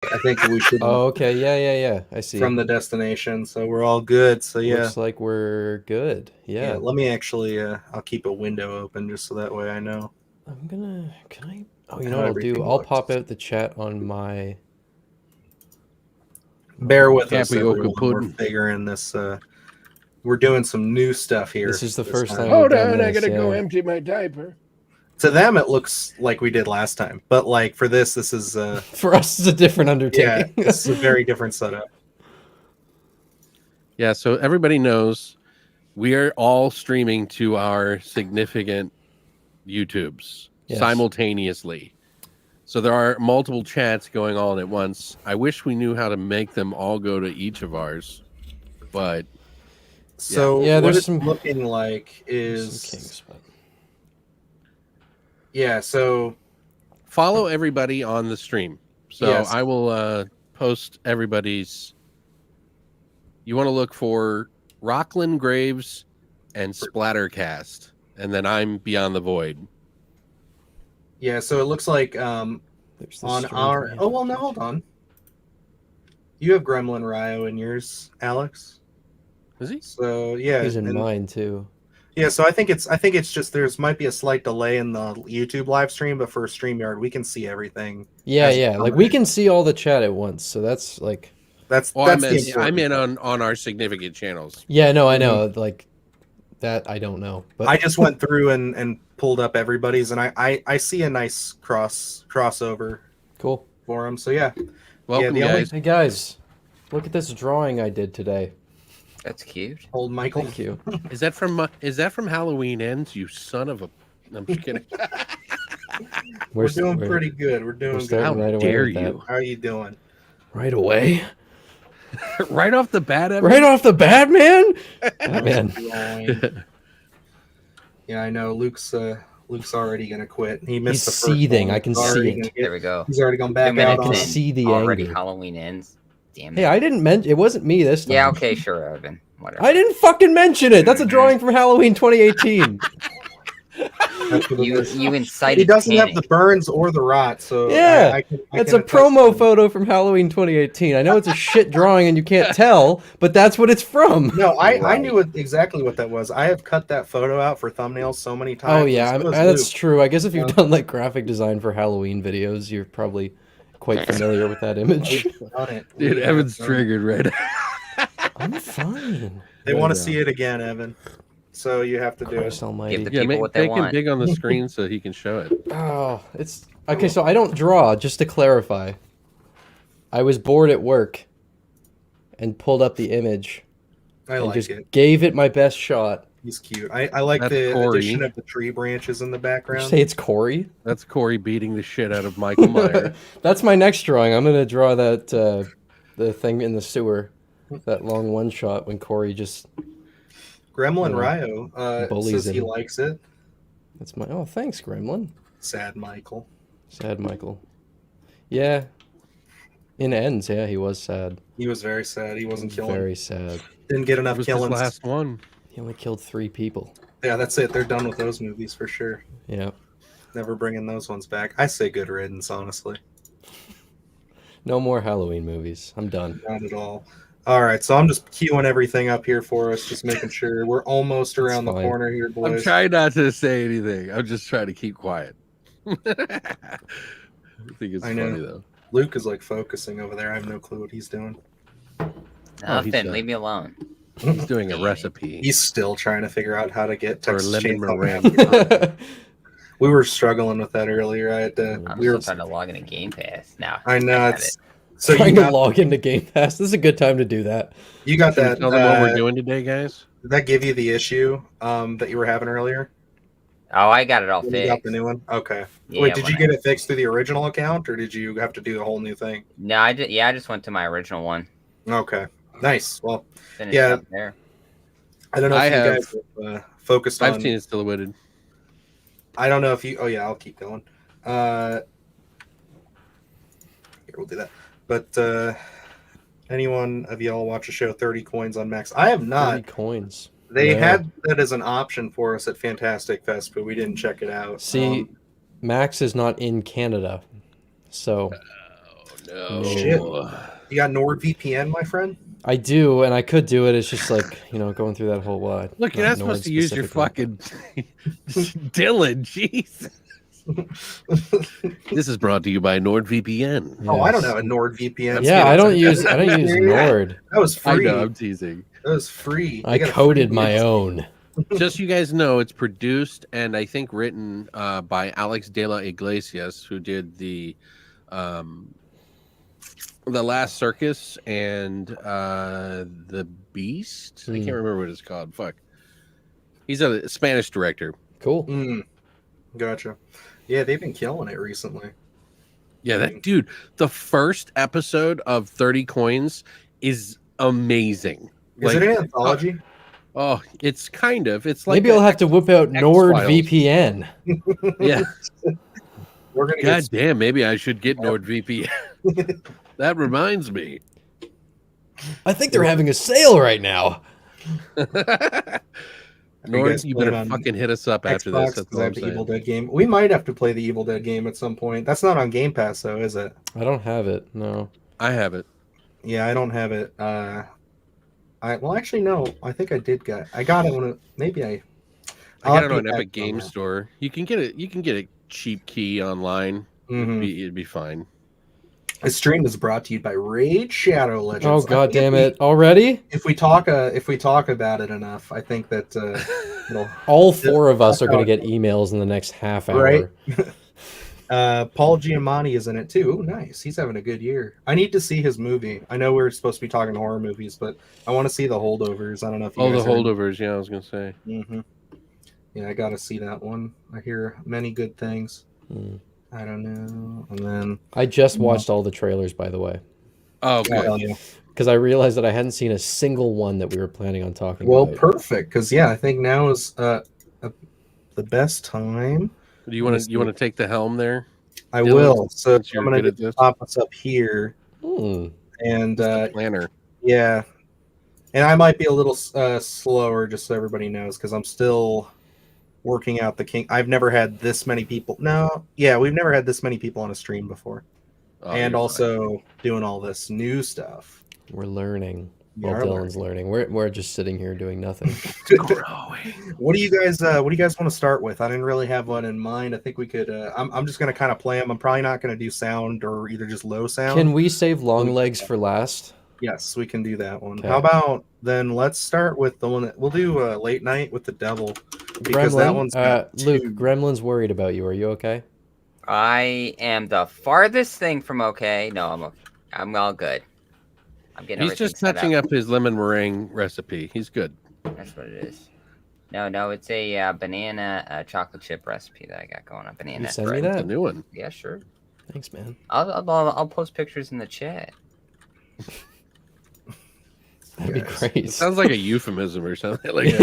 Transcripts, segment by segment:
I think we should Oh, okay. Yeah. I see. from the destination, so we're all good. So yeah, Looks like we're good. yeah. Yeah. Let me actually. I'll keep a window open just so that way I know Can I? Oh, you know how what I'll do? everything I'll pop looks. out the chat on my. Bear with us, Happy Oka everyone. We're Puddin'. figuring this. We're doing some new stuff This here is the this first time. time we've Hold done on, I this. gotta go Yeah. empty my diaper. To them, it looks like we did last time, but like for this is For us, it's a different yeah, undertaking. this is a very different setup. Yeah, so everybody knows we are all streaming to our significant YouTubes Yes. simultaneously. So there are multiple chats going on at once. I wish we knew how to make them all go to each of ours, but So Yeah, what there's it's some- looking like Some is kinks, but yeah. So follow everybody on the stream. So Yes. I will post everybody's. You want to look for Rocklin, Graves, and Splattercast, and then I'm Beyond the Void. yeah, so it looks like there's this on strange our. man. Oh well, no, hold on. You have Gremlin Ryo in yours, Alex. Is he? So yeah, He's in and- mine too. yeah. So I think it's just there's might be a slight delay in the YouTube live stream, but for StreamYard we can see everything. Yeah, As yeah. Like we can see all the chat at once, so that's like. That's Well, that's I the meant important part. on our significant channels. Yeah, no, I know. Like that, I don't know, but I just went through and pulled up everybody's, and I see a nice crossover cool. for them. So yeah, Welcome, the only- guys. Hey guys, look at this drawing I did today. That's cute. old Michael. Thank you. Is that from Halloween Ends? You son of a! I'm just kidding. We're doing pretty good. We're doing We're good. starting How right away dare with that. you? How are you doing? Right away. Right off the bat, Evan? Right off the bat, man. Oh, man. Yeah, I know. Luke's already gonna quit. He missed He's the first seething. one. I can He's already see gonna it. get- There we go. He's already gone 2 back out minutes on can in, us. see the already anger. Halloween ends. Damn it. Hey, I didn't mention it. Wasn't me this time. Yeah, okay, sure, Evan. Whatever. I didn't fucking mention it. That's a drawing from Halloween 2018. That's what it You is. incited He doesn't panic. have the burns or the rot, so Yeah, I It's can a attest promo to- photo from Halloween 2018. I know it's a shit drawing and you can't tell, but that's what it's from. No, I Right. knew exactly what that was. I have cut that photo out for thumbnails so many times. Oh yeah, and so has that's Luke. true. I guess if you've Yeah. done like graphic design for Halloween videos, you're probably quite familiar with that image. We've done it. Dude, We've Evan's done it. triggered right. I'm fine. They want to see it again, Evan. So you have to do Christ it. Almighty. Give the Yeah, people make, what they make him want. big on the screen so he can show it. Oh, it's okay. So I don't draw. Just to clarify, I was bored at work and pulled up the image I and like just it. gave it my best shot. He's cute. I like That's the Corey. addition of the tree branches in the Did you background. say it's Corey? That's Corey beating the shit out of Michael Myers. That's my next drawing. I'm gonna draw that the thing in the sewer, that long one shot when Corey just. Gremlin Yeah. Ryo Bullies says he him. likes it. That's my. Oh, thanks, Gremlin. Sad Michael. Sad Michael. Yeah. In ends, yeah, he was sad. He was very sad. He wasn't killing. Very sad. Didn't get That enough was his killings. last one. He only killed 3 people. Yeah, that's it. They're done with those movies for sure. Yeah. Never bringing those ones back. I say good riddance, honestly. No more Halloween movies. I'm done. Not at all. All right, so I'm just queuing everything up here for us, just making sure we're almost around the fine. corner here, I'm boys. trying not to say anything. I'm just trying to keep quiet. I think it's I know. funny though. Luke is like focusing over there. I have no clue what he's doing. Nothing. done. Leave me alone. He's doing a recipe He's still trying to figure out how to get for Texas lemon Chainsaw. meringue. We were struggling with that earlier. I had to. I'm We were. still trying to log into Game Pass now. I know have it's. So Trying you to got, log into Game Pass. This is a good time to do that. you got Should we that. tell them what we're doing today, guys? Did that give you the issue that you were having earlier? Oh, I got it all When you got fixed. the new one? Okay. Yeah, Wait, did when you get it fixed through the original account, or did you have to do the whole new thing? No, I did. Yeah, I just went to my original one. Okay. Nice. Well, Finished Yeah. up there. I don't know if I you have- guys have focused on. I've seen it silhouetted. I don't know if you. Oh yeah, I'll keep going. Here, we'll do that. But anyone of y'all watch the show 30 Coins on Max? I have 30 not. coins. They No. had that as an option for us at Fantastic Fest, but we didn't check it out. See, Max is not in Canada. So No. Shit. You got NordVPN, my friend? I do, and I could do it. It's just like, going through that whole Look, you're not supposed to use your fucking Dylan. Jeez. This is brought to you by NordVPN. Yes. Oh, I don't have a NordVPN. Yeah, I don't use Nord. That was free. I know, I'm teasing. That was free. I coded my own. Just so you guys know, it's produced and I think written by Alex de la Iglesias, who did the Last Circus and the Beast. I can't remember what it's called. Fuck. He's a Spanish director. Cool. Gotcha. Yeah, they've been killing it recently. Yeah, that dude. The first episode of 30 Coins is amazing. Is it an anthology? Oh, it's kind of. It's like maybe I'll have to whip out NordVPN. Yeah. We're gonna God damn, maybe I should get NordVPN. That reminds me. I think they're having a sale right now. Nord, you better fucking hit us up after Xbox, this. That's all I'm the Evil saying. Dead game. We might have to play the Evil Dead game at some point. That's not on Game Pass, though, is it? I don't have it. No. I have it. Yeah, I don't have it. Well, actually, no. I think I did get. I got it when it. Maybe I. I got it on Epic Game Store. You can get it. You can get a cheap key online. It'd be fine. This stream is brought to you by Raid Shadow Legends. Oh god damn it! Already? If we talk about it enough, I think that all four of us are going to get emails in the next half hour. Right? Paul Giamatti is in it too. Ooh, nice. He's having a good year. I need to see his movie. I know we're supposed to be talking horror movies, but I want to see The Holdovers. I don't know if you the guys Holdovers. Yeah, I was gonna say. Yeah, I got to see that one. I hear many good things. I don't know. And then I just watched all the trailers, by the way. Oh, good. Because I realized that I hadn't seen a single one that we were planning on talking well, about. Well, perfect. Because I think now is the best time. Do you want to take the helm there? I will. So I'm going to pop us up here. And planner. Yeah, and I might be a little slower, just so everybody knows, because I'm still working out the king. I've never had this many people. We've never had this many people on a stream before, and also doing all this new stuff. We're learning. Dylan's learning. We're just sitting here doing nothing. What do you guys want to start with? I didn't really have one in mind. I think we could. I'm just gonna kind of play them. I'm probably not gonna do sound or either just low sound. Can we save Longlegs for last? Yes, we can do that one. Okay. How about then? Let's start with the one that we'll do. Late Night with the Devil. Because that one's Luke, Gremlin's worried about you. Are you okay? I am the farthest thing from okay. No, I'm okay. I'm all good. I'm getting. He's just touching up his lemon meringue recipe. He's good. That's what it is. No, it's a banana chocolate chip recipe that I got going on. Banana. You send me that? A new one. Yeah, sure. Thanks, man. I'll post pictures in the chat. That'd be great. It sounds like a euphemism or something. Like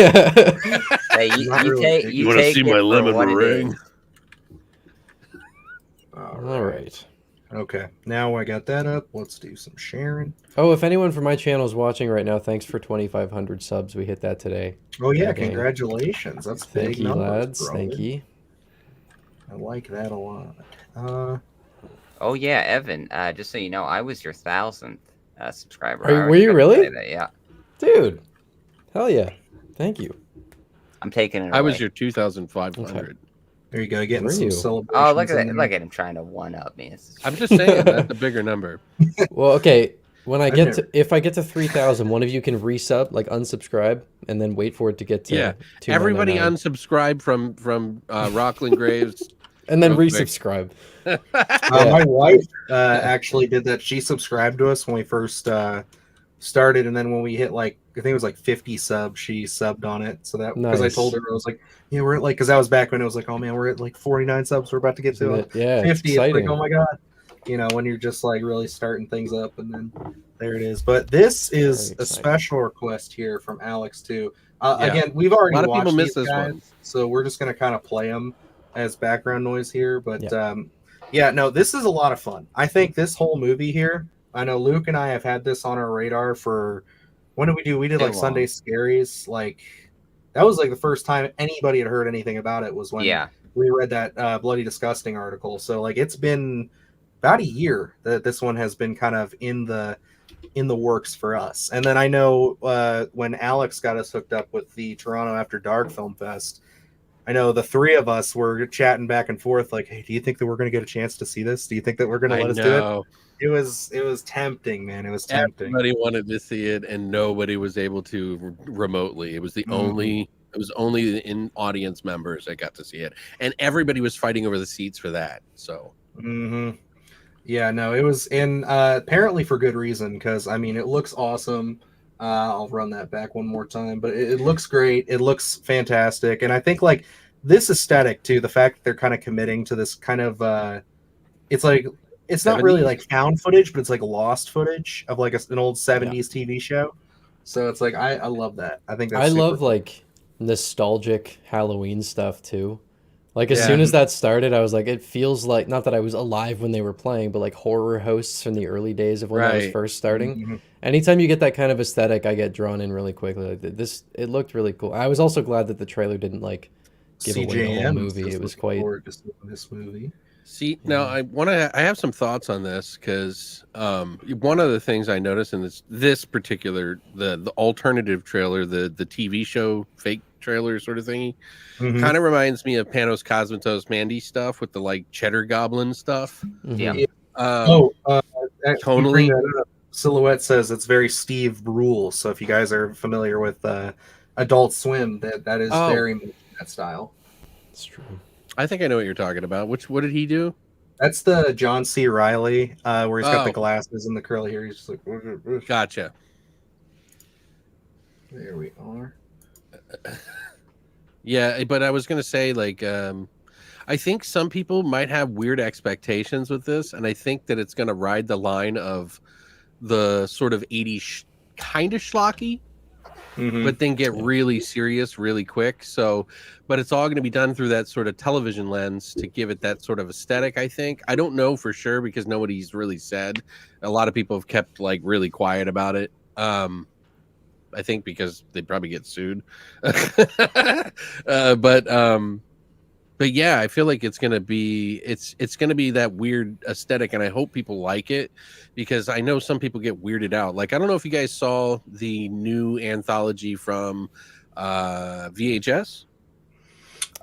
Hey, you want to see my lemon meringue? All right. Okay, now I got that up. Let's do some sharing. Oh, if anyone from my channel is watching right now, thanks for 2,500 subs. We hit that today. Oh yeah, congratulations. That's big. Thank you, lads. Bro. Thank you. I like that a lot. Oh yeah, Evan. Just so you know, I was your 1,000th subscriber. Were you really? Yeah. Dude. Hell yeah. Thank you. I'm taking it. I was your 2,500. Okay. There you go, getting some celebrations. Oh, look at that! Look at him trying to one up me. I'm just saying that's a bigger number. Well, okay. When I get if I get to 3,000, one of you can resub, like unsubscribe, and then wait for it to get to everybody unsubscribe from Rocklin Graves, and then resubscribe. My wife actually did that. She subscribed to us when we first started, and then when we hit I think it was 50 subs, she subbed on it. So that because I told her, I was like, yeah, we're at because that was back when it was oh man, we're at 49 subs. We're about to get to 50. Exciting. It's oh my god. When you're just really starting things up, and then there it is. But this is a special request here from Alex too. Again, we've already watched these guys, so we're just gonna kind of play them as background noise here. But this is a lot of fun. I think this whole movie here. I know Luke and I have had this on our radar for. When did we do? We did Sunday Scaries. That was the first time anybody had heard anything about it was when we read that Bloody Disgusting article. So it's been about a year that this one has been kind of in the works for us. And then I know when Alex got us hooked up with the Toronto After Dark Film Fest, I know the three of us were chatting back and forth like, hey, do you think that we're going to get a chance to see this? Do you think that we're going to let us do it? It was tempting, man. It was tempting. Everybody wanted to see it, and nobody was able to remotely. It was the only in audience members that got to see it, and everybody was fighting over the seats for that. So, yeah, no, it was in apparently for good reason, because I mean, it looks awesome. I'll run that back one more time, but it looks great. It looks fantastic, and I think like this aesthetic too. The fact that they're kind of committing to this kind of it's like. It's not really like found footage, but it's like lost footage of like an old 70s TV show. So it's like I love that. I think that's I love cool. like nostalgic Halloween stuff too. Like as soon as that started, I was like, it feels like, not that I was alive when they were playing, but like horror hosts from the early days of when that was first starting. Anytime you get that kind of aesthetic, I get drawn in really quickly. Like this, it looked really cool. I was also glad that the trailer didn't like give away the whole movie. It was quite. This movie. See, now I have some thoughts on this, because one of the things I noticed in this particular the alternative trailer, the TV show fake trailer sort of thingy, kind of reminds me of Panos Cosmatos Mandy stuff with the like cheddar goblin stuff. Totally. Silhouette says it's very Steve Brule. So if you guys are familiar with Adult Swim, that is very much that style. It's true. I think I know what you're talking about. What did he do? That's the John C. Reilly, where he's got the glasses and the curly hair. He's just like, gotcha. There we are. Yeah, but I was gonna say, like, I think some people might have weird expectations with this, and I think that it's gonna ride the line of the sort of 80s kind of schlocky, but then get really serious really quick. So, but it's all going to be done through that sort of television lens to give it that sort of aesthetic, I think. I don't know for sure, because nobody's really said. A lot of people have kept like really quiet about it. I think because they'd probably get sued. But yeah, I feel like it's gonna be that weird aesthetic, and I hope people like it, because I know some people get weirded out. Like, I don't know if you guys saw the new anthology from VHS.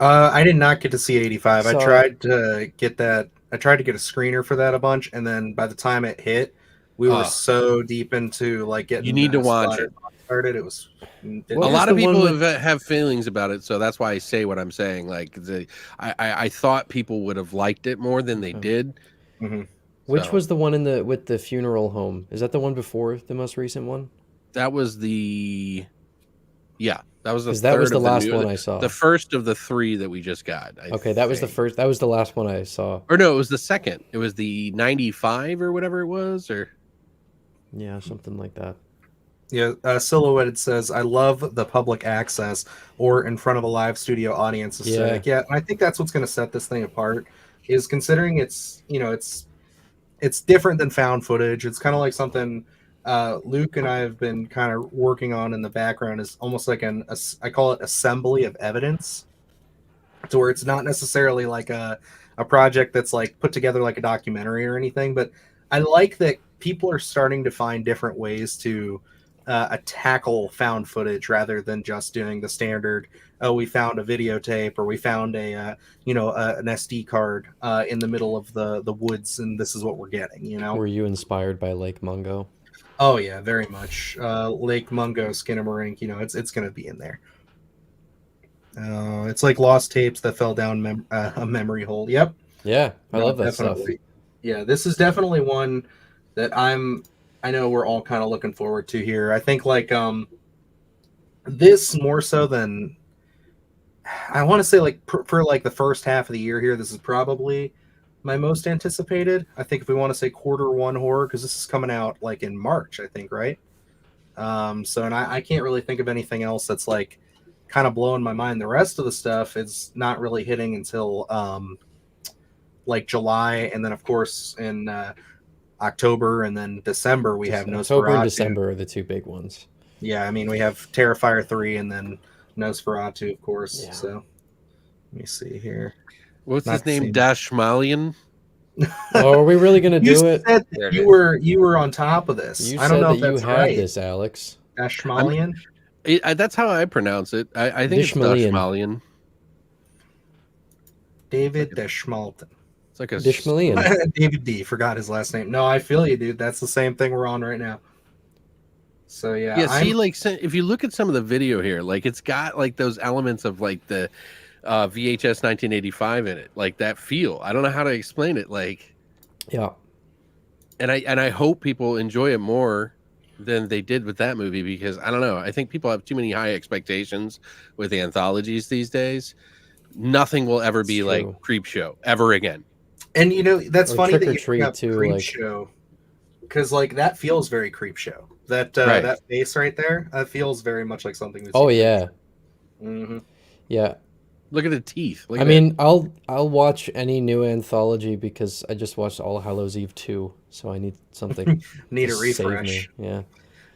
I did not get to see 85. I tried to get that. I tried to get a screener for that a bunch, and then by the time it hit, we were so deep into like getting. You need to watch it. Started. It was a lot of people have feelings about it, so that's why I say what I'm saying. Like, I thought people would have liked it more than they did. Which was the one with the funeral home? Is that the one before the most recent one? That was the that was the that was the last one I saw. The first of the three that we just got. That was the first. That was the last one I saw. Or no, it was the second. It was the 95 or whatever it was, or something like that. Yeah, Silhouetted says, I love the public access or in front of a live studio audience aesthetic. Yeah, and I think that's what's going to set this thing apart, is considering it's different than found footage. It's kind of like something Luke and I have been kind of working on in the background, is almost like I call it assembly of evidence, to where it's not necessarily like a project that's like put together like a documentary or anything, but I like that people are starting to find different ways to tackle found footage rather than just doing the standard, we found a videotape, or we found an SD card in the middle of the woods, and this is what we're getting. Were you inspired by Lake Mungo? Oh yeah, very much. Lake Mungo, Skinamarink, it's going to be in there. It's like lost tapes that fell down a memory hole. Yep. Yeah, I love that definitely. stuff. Yeah, this is definitely one that I know we're all kind of looking forward to here. I think like this more so than, I want to say like for like the first half of the year here, this is probably my most anticipated. I think if we want to say Q1 horror, because this is coming out like in March, I think, right? And I can't really think of anything else that's like kind of blowing my mind. The rest of the stuff is not really hitting until like July, and then of course in October, and then December we have Nosferatu. October and December are the two big ones. Yeah, I mean we have Terrifier 3 and then Nosferatu, of course. Yeah. So let me see here. What's his name? Dashmalian? Oh, are we really gonna do it? Said that you were on top of this. You I don't said know that if you that's had right. this, Alex. Dashmalian? That's how I pronounce it. I think it's Dashmalian. David Dashmalton. It's like a Dishmalian. David D. Forgot his last name. No, I feel you, dude. That's the same thing we're on right now. So yeah. Yeah. See, like, if you look at some of the video here, like, it's got like those elements of like the VHS 1985 in it, like that feel. I don't know how to explain it. Like, yeah. And I hope people enjoy it more than they did with that movie, because I don't know. I think people have too many high expectations with anthologies these days. Nothing will ever be like Creepshow ever again. And you know, that's or funny Trick that or you Treat bring up too, Creepshow, because like that feels very Creepshow. That Right. that face right there, that feels very much like something. Oh yeah. Mm-hmm. Yeah. Look at the teeth. I mean, I'll watch any new anthology because I just watched All Hallows Eve 2, so I need something. Need to a refresh. Save me. Yeah.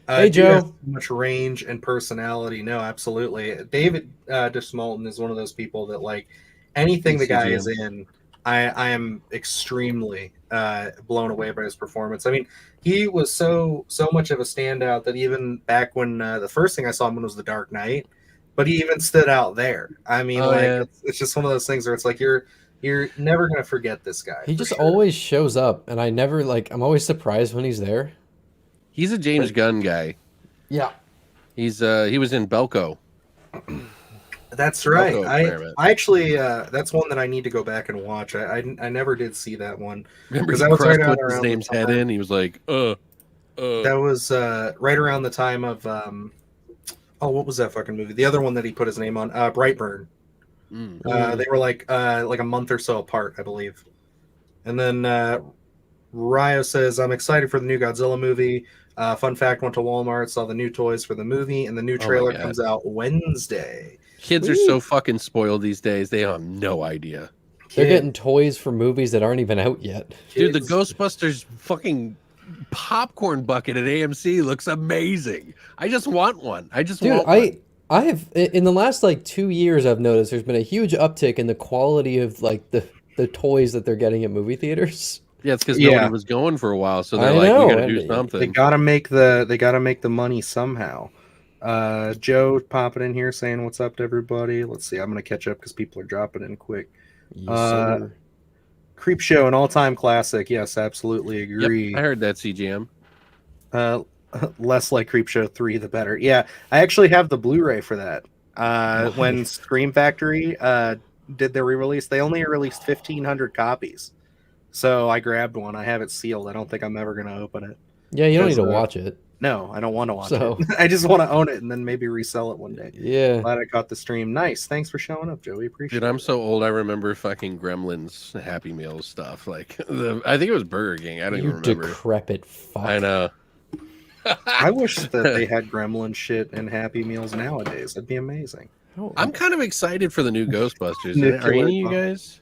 Hey Joe. So much range and personality. No, absolutely. David Dismalton is one of those people that like anything the guy is in, I am extremely blown away by his performance. I mean, he was so much of a standout that even back when the first thing I saw him in was The Dark Knight, but he even stood out there. I mean, it's just one of those things where it's like you're never gonna forget this guy. He just always shows up, and I never I'm always surprised when he's there. He's a James Gunn guy. Yeah, he was in Belko. That's right. I actually that's one that I need to go back and watch. I never did see that one. Remember he put his name's head in. He was like, That was right around the time of what was that fucking movie? The other one that he put his name on, Brightburn. They were like a month or so apart, I believe. And then Ryo says, "I'm excited for the new Godzilla movie. Fun fact: went to Walmart, saw the new toys for the movie, and the new trailer comes out Wednesday." Kids are so fucking spoiled these days. They have no idea. They're getting toys for movies that aren't even out yet. Dude, the Ghostbusters fucking popcorn bucket at AMC looks amazing. I just want one. I have in the last like 2 years I've noticed there's been a huge uptick in the quality of like the toys that they're getting at movie theaters. Yeah, it's because nobody was going for a while, so they're like, we gotta do something. They gotta make the money somehow. Joe popping in here saying what's up to everybody. Let's see, I'm gonna catch up because people are dropping in quick. Yes, Creepshow, an all-time classic. Yes, absolutely agree. Yep, I heard that, CGM. Less like Creepshow 3 the better. Yeah, I actually have the Blu-ray for that. When Scream Factory did their re-release, they only released 1,500 copies, so I grabbed one. I have it sealed. I don't think I'm ever gonna open it. Yeah, you don't need to watch it. No, I don't want to watch it. I just want to own it and then maybe resell it one day. Yeah. Glad I caught the stream. Nice. Thanks for showing up, Joey. Appreciate it. Dude, I'm so old. I remember fucking Gremlins Happy Meals stuff. Like, I think it was Burger King. I don't even remember. Decrepit fuck. I know. I wish that they had Gremlin shit and Happy Meals nowadays. That'd be amazing. I'm kind of excited for the new Ghostbusters. Are any of you guys?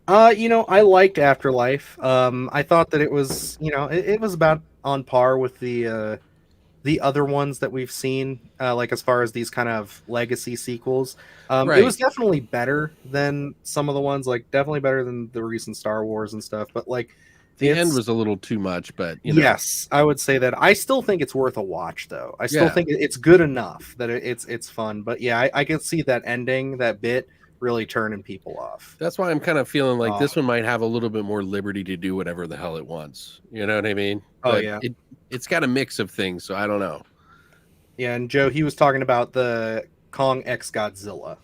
I liked Afterlife. I thought that it was, it was about on par with the other ones that we've seen, like as far as these kind of legacy sequels. It was definitely better than some of the ones, like definitely better than the recent Star Wars and stuff. But like the end was a little too much. But yes, I would say that. I still think it's worth a watch, though. I still think it's good enough that it's fun. But yeah, I can see that ending, that bit, really turning people off. That's why I'm kind of feeling like this one might have a little bit more liberty to do whatever the hell it wants. You know what I mean? Yeah. It's got a mix of things, so I don't know. Yeah, and Joe, he was talking about the Kong X Godzilla.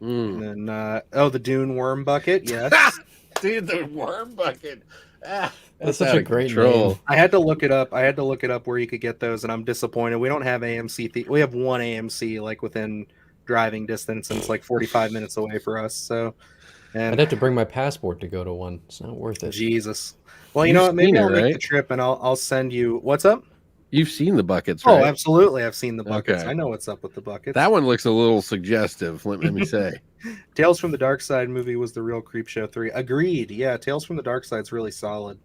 And then the Dune worm bucket, yes. Dude, the worm bucket. That's such a great name. I had to look it up. Where you could get those, and I'm disappointed. We don't have AMC. We have one AMC like within driving distance, and it's like 45 minutes away for us. So, I'd have to bring my passport to go to one. It's not worth it. Jesus. Well, you know what? Maybe I'll make the trip, and I'll send you. What's up? You've seen the buckets, right? Oh, absolutely. I've seen the buckets. Okay. I know what's up with the buckets. That one looks a little suggestive, let me say. Tales from the Dark Side movie was the real Creepshow 3. Agreed. Yeah, Tales from the Dark Side's really solid.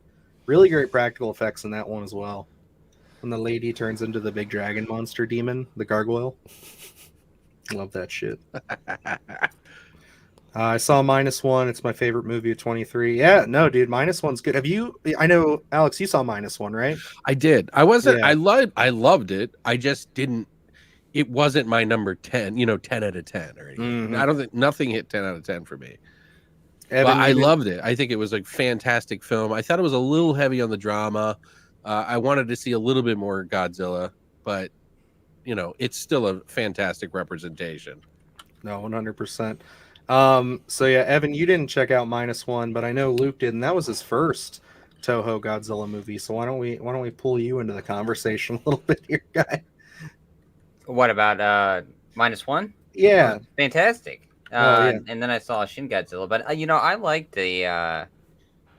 Really great practical effects in that one as well. When the lady turns into the big dragon monster demon, the gargoyle. Love that shit. I saw -1. It's my favorite movie of 23. Yeah, no, dude, -1's good. Have you? I know, Alex, you saw -1, right? I did. I wasn't. Yeah. I loved it. I just didn't. It wasn't my number 10. 10 out of 10 or anything. Mhm. I don't think nothing hit 10 out of 10 for me. Evan, But I loved it. I think it was a fantastic film. I thought it was a little heavy on the drama. I wanted to see a little bit more Godzilla, but it's still a fantastic representation. No, 100%. So yeah, Evan, you didn't check out -1, but I know Luke did, and that was his first Toho Godzilla movie. So why don't we pull you into the conversation a little bit here, guy? What about -1? Yeah, oh, fantastic. yeah. And then I saw Shin Godzilla, but I like the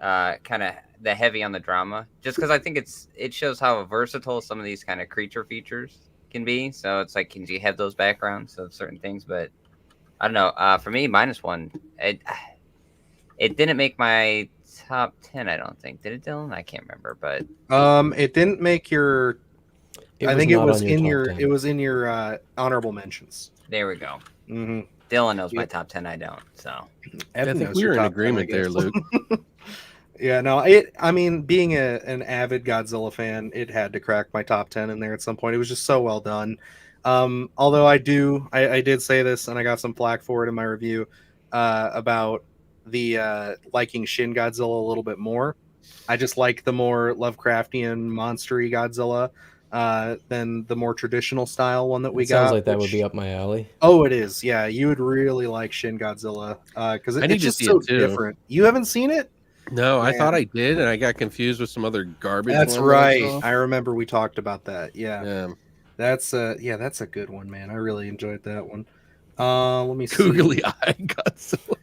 kind of the heavy on the drama, just because I think it shows how versatile some of these kind of creature features can be. So it's like, can you have those backgrounds of certain things? But I don't know. For me, -1, it didn't make my top 10. I don't think, did it, Dylan? I can't remember, but it didn't make your. I think it was in your. 10. It was in your honorable mentions. There we go. Mm-hmm. Dylan knows my top 10. I don't. So Evan I think knows we your were in top 10, agreement there, Luke. Yeah, no, I mean, being an avid Godzilla fan, it had to crack my top 10 in there at some point. It was just so well done. Although I did say this, and I got some flack for it in my review about the liking Shin Godzilla a little bit more. I just like the more Lovecraftian, monstery Godzilla than the more traditional style one that we got. Sounds like that would be up my alley. Oh, it is. Yeah, you would really like Shin Godzilla because it's just so different. You haven't seen it? No, I thought I did, and I got confused with some other garbage. That's right. I remember we talked about that. Yeah. That's a good one, man. I really enjoyed that one. Let me see. Googly eye Godzilla.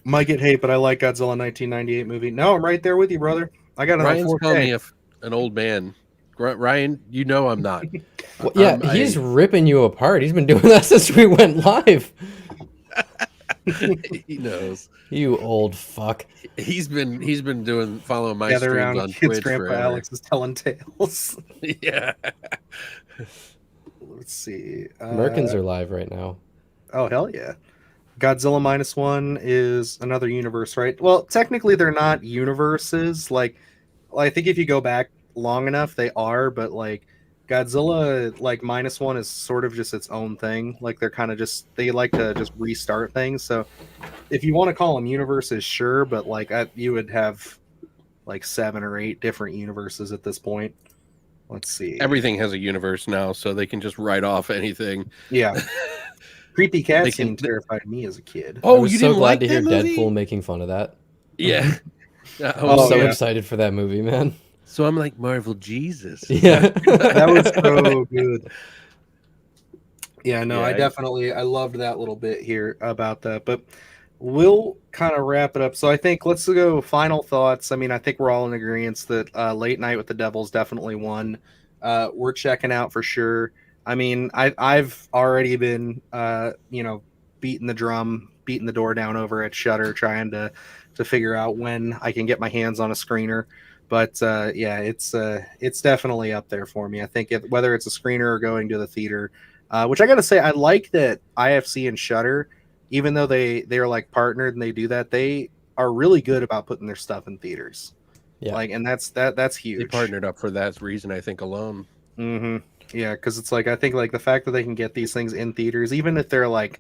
Might get hate, but I like Godzilla 1998 movie. No, I'm right there with you, brother. I got it on 4K. Called me an old man. Ryan, I'm not. Well, yeah, he's ripping you apart. He's been doing that since we went live. He knows. You old fuck. He's been following my streams on Twitch Grandpa forever. Alex is telling tales. Yeah. Let's see. Americans are live right now. Oh, hell yeah. Godzilla -1 is another universe, right? Well, technically they're not universes. Like I think if you go back long enough, they are, but like Godzilla -1 is sort of just its own thing. Like they're kind of they like to just restart things. So if you want to call them universes, sure, but like you would have like 7 or 8 different universes at this point. Let's see. Everything has a universe now, so they can just write off anything. Yeah. Creepy cat scene terrified me as a kid. Oh, you didn't like that movie? I was so glad to hear Deadpool making fun of that. Yeah. I'm so excited for that movie, man. So I'm like, Marvel Jesus. Yeah. That was so good. Yeah, no, I loved that little bit here about that. But we'll kind of wrap it up. So I think let's go final thoughts. I mean, I think we're all in agreement that Late Night with the Devils definitely won. We're checking out for sure. I mean, I've already been beating the door down over at Shudder, trying to figure out when I can get my hands on a screener. But it's definitely up there for me. I think whether it's a screener or going to the theater, which I got to say, I like that IFC and Shudder, even though they're like partnered and they do that, they are really good about putting their stuff in theaters. Yeah, and that's huge. They partnered up for that reason, I think, alone. Mm-hmm. Yeah, because it's like I think like the fact that they can get these things in theaters, even if they're like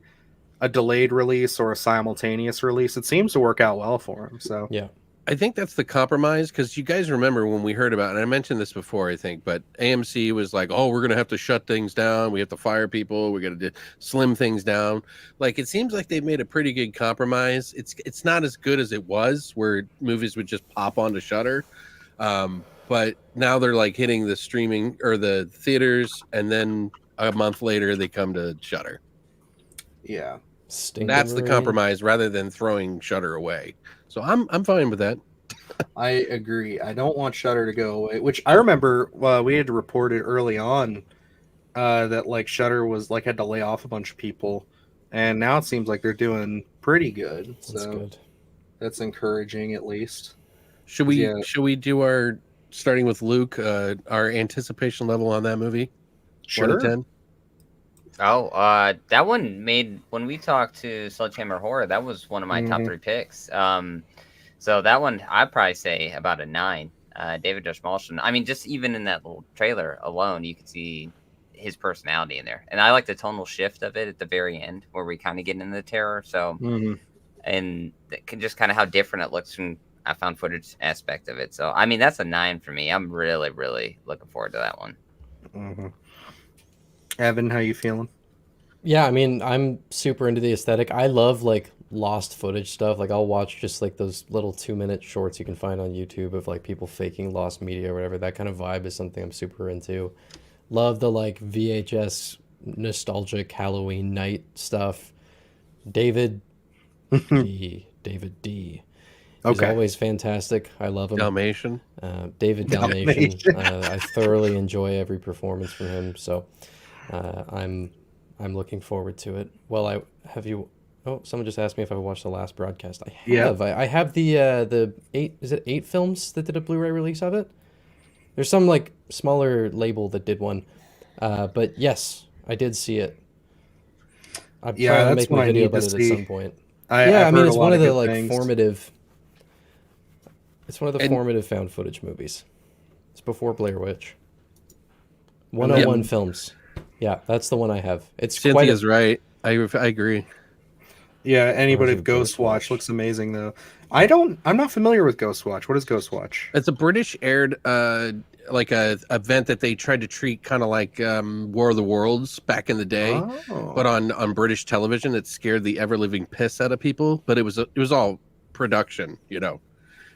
a delayed release or a simultaneous release, it seems to work out well for them. So yeah. I think that's the compromise, because you guys remember when we heard about it, and I mentioned this before, I think, but AMC was like, oh, we're going to have to shut things down. We have to fire people. We got to slim things down. Like, it seems like they've made a pretty good compromise. It's not as good as it was, where movies would just pop onto Shudder. But now they're like hitting the streaming or the theaters, and then a month later they come to Shudder. Yeah. That's the compromise, rather than throwing Shudder away. So I'm fine with that. I agree. I don't want Shudder to go away, which I remember we had to report it early on that like Shudder was like had to lay off a bunch of people, and now it seems like they're doing pretty good. That's good. That's encouraging, at least. Should we do our, starting with Luke, our anticipation level on that movie? Sure. 1 to 10? Oh, that one made when we talked to Sledgehammer Horror. That was one of my top 3 picks. So that one I'd probably say about a 9. David Dastmalchian. I mean, just even in that little trailer alone, you could see his personality in there, and I like the tonal shift of it at the very end where we kind of get into the terror. So, and just kind of how different it looks from a found footage aspect of it. So, I mean, that's a 9 for me. I'm really, really looking forward to that one. Evan, how you feeling? Yeah, I mean, I'm super into the aesthetic. I love like lost footage stuff. Like I'll watch just like those little 2-minute shorts you can find on YouTube of like people faking lost media or whatever. That kind of vibe is something I'm super into. Love the like VHS nostalgic Halloween night stuff. David D. He's always fantastic. I love him. Dalmatian. David Dalmatian. I thoroughly enjoy every performance from him. So I'm looking forward to it. Well, someone just asked me if I watched the last broadcast. I have. I have the 8 films that did a Blu-ray release of it? There's some like smaller label that did one. But yes, I did see it. I'm trying to make a video about it at some point. I mean, it's one of the like formative. It's one of the formative found footage movies. It's before Blair Witch. 101 Films. Yeah, that's the one I have. Cynthia's right. I agree. Yeah, anybody with Ghostwatch looks amazing though. I'm not familiar with Ghostwatch. What is Ghostwatch? It's a British aired like a event that they tried to treat kind of like War of the Worlds back in the day, but on British television. It scared the ever living piss out of people, but it was all production, you know.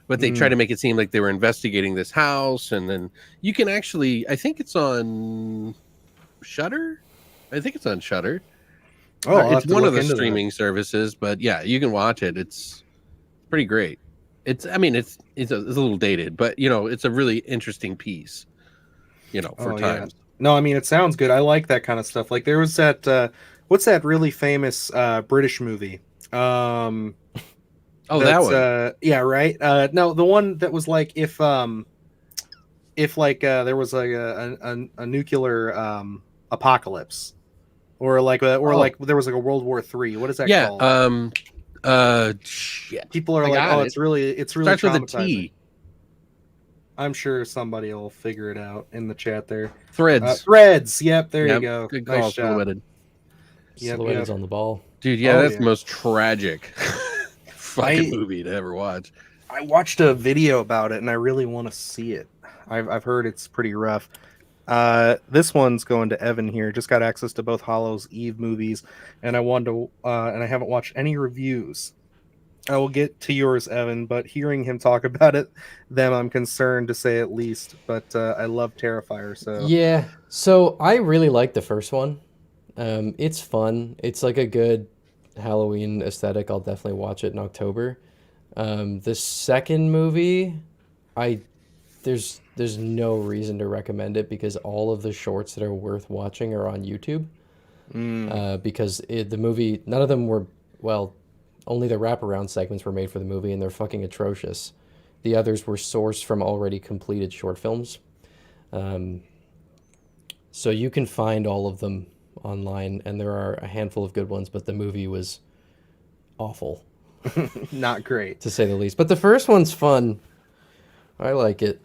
But they try to make it seem like they were investigating this house, and then you can actually, I think it's on Shudder. Oh, it's one of the streaming services, but yeah, you can watch it. It's pretty great. It's a little dated, but you know, it's a really interesting piece, you know, for times. Yeah. No, I mean, it sounds good. I like that kind of stuff. Like there was that, what's that really famous British movie? That one. Yeah, right. No, the one that was like if there was like a nuclear apocalypse, or like there was like a World War III. What is that called? Shit. People are like, it's really starts with a T. I'm sure somebody will figure it out in the chat there. Threads. Yep, there you go. Good call, nice job. Silhouetted on the ball. Dude, that's the most tragic fucking movie to ever watch. I watched a video about it and I really want to see it. I've heard it's pretty rough. This one's going to Evan here. Just got access to both Hallows Eve movies, and I wanted to, and I haven't watched any reviews. I will get to yours, Evan, but hearing him talk about I'm concerned to say at least. But I love Terrifier, so yeah. So I really like the first one. It's fun. It's like a good Halloween aesthetic. I'll definitely watch it in October. The second movie, there's no reason to recommend it because all of the shorts that are worth watching are on YouTube. Because the movie, none of them were, only the wraparound segments were made for the movie, and they're fucking atrocious. The others were sourced from already completed short films. So you can find all of them online, and there are a handful of good ones, but the movie was awful. Not great, to say the least. But the first one's fun. I like it.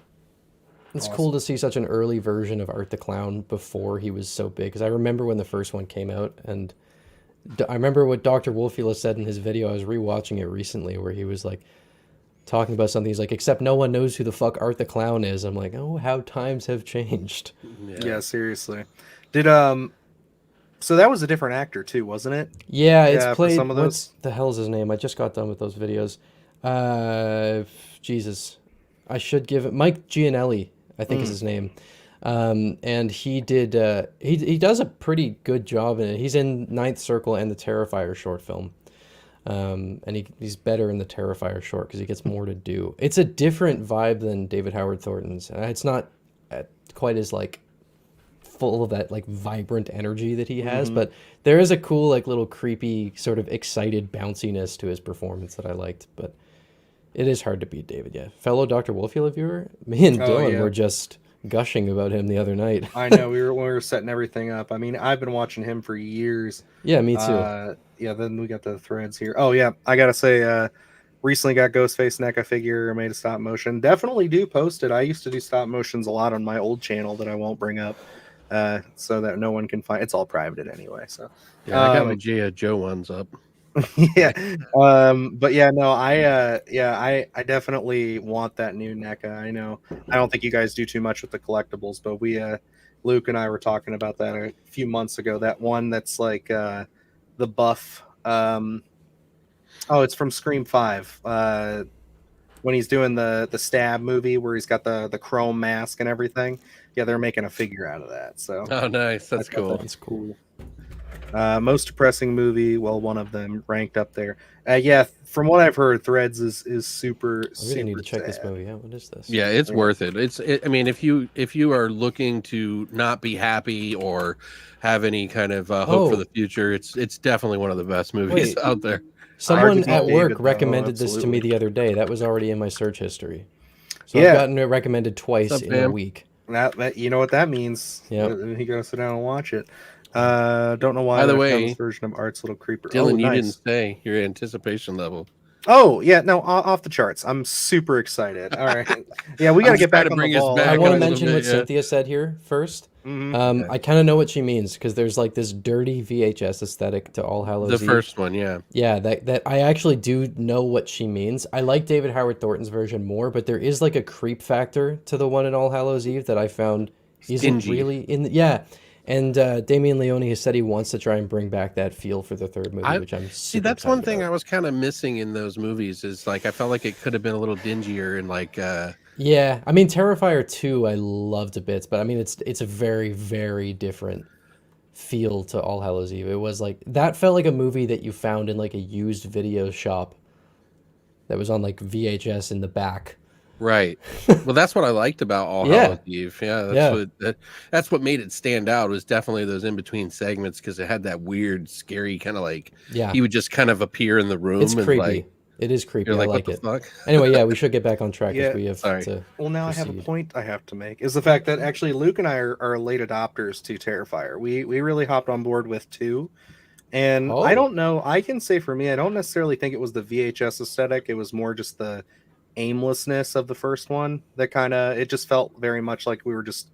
It's awesome. Cool to see such an early version of Art the Clown before he was so big. Because I remember when the first one came out, and I remember what Dr. Wolfula said in his video. I was rewatching it recently, where he was like talking about something. He's like, except no one knows who the fuck Art the Clown is. I'm like, oh, how times have changed. Yeah, seriously. Did so that was a different actor too, wasn't it? Yeah, it's played. Some of those. What the hell is his name? I just got done with those videos. Jesus, I should give it Mike Gianelli, I think is his name. And he did. He does a pretty good job in it. He's in Ninth Circle and the Terrifier short film. And he's better in the Terrifier short because he gets more to do. It's a different vibe than David Howard Thornton's. It's not quite as like full of that like vibrant energy that he has, but there is a cool like little creepy sort of excited bounciness to his performance that I liked. But it is hard to beat David. Yeah, fellow Dr. Wolfula viewer, me and Dylan were just gushing about him the other night. I know we were setting everything up. I mean, I've been watching him for years. Yeah, me too. Yeah, then we got the threads here. Oh yeah, I gotta say, recently got Ghostface NECA figure, made a stop motion. Definitely do post it. I used to do stop motions a lot on my old channel that I won't bring up, so that no one can find. It's all private anyway. So yeah, I got my G.I. Joe ones up. Yeah, but yeah, no, I definitely want that new NECA. I know I don't think you guys do too much with the collectibles, but we Luke and I were talking about that a few months ago. That one that's like the buff. It's from Scream 5. When he's doing the stab movie where he's got the chrome mask and everything. Yeah, they're making a figure out of that. So nice, that's cool. That's cool. Most depressing movie, well, one of them ranked up there. Yeah, from what I've heard, Threads is super. I really need to check this movie out. What is this? Yeah, it's worth it. I mean, if you are looking to not be happy or have any kind of hope for the future, it's definitely one of the best movies out there. Someone at work recommended this to me the other day. That was already in my search history. So I've gotten it recommended twice in a week. That you know what that means. Yeah, you gotta sit down and watch it. Don't know why. By the way, this version of Art's Little Creeper. Dylan, you didn't say your anticipation level. Oh yeah, no, off the charts. I'm super excited. All right, yeah, we got to get back on the ball. I want to mention what Cynthia said here first. I kind of know what she means because there's like this dirty VHS aesthetic to All Hallows Eve. The first one, yeah. Yeah, that I actually do know what she means. I like David Howard Thornton's version more, but there is like a creep factor to the one in All Hallows Eve that I found isn't really in. Yeah. And Damien Leone has said he wants to try and bring back that feel for the third movie, which I'm see. That's one thing I was kind of missing in those movies is like I felt like it could have been a little dingier and like. Yeah, I mean Terrifier 2 I loved a bit, but I mean it's a very very different feel to All Hallows Eve. It was like that felt like a movie that you found in like a used video shop that was on like VHS in the back. Right. Well, that's what I liked about All Hallows Eve. Yeah, that's what made it stand out. Was definitely those in between segments because it had that weird, scary kind of like. Yeah. He would just kind of appear in the room. It's creepy. Like, it is creepy. I like it. Anyway, yeah, we should get back on track if we have to. Well, now proceed. I have a point I have to make. Is the fact that actually Luke and I are late adopters to Terrifier. We really hopped on board with 2. And I don't know. I can say for me, I don't necessarily think it was the VHS aesthetic. It was more just the aimlessness of the first one that kind of it just felt very much like we were just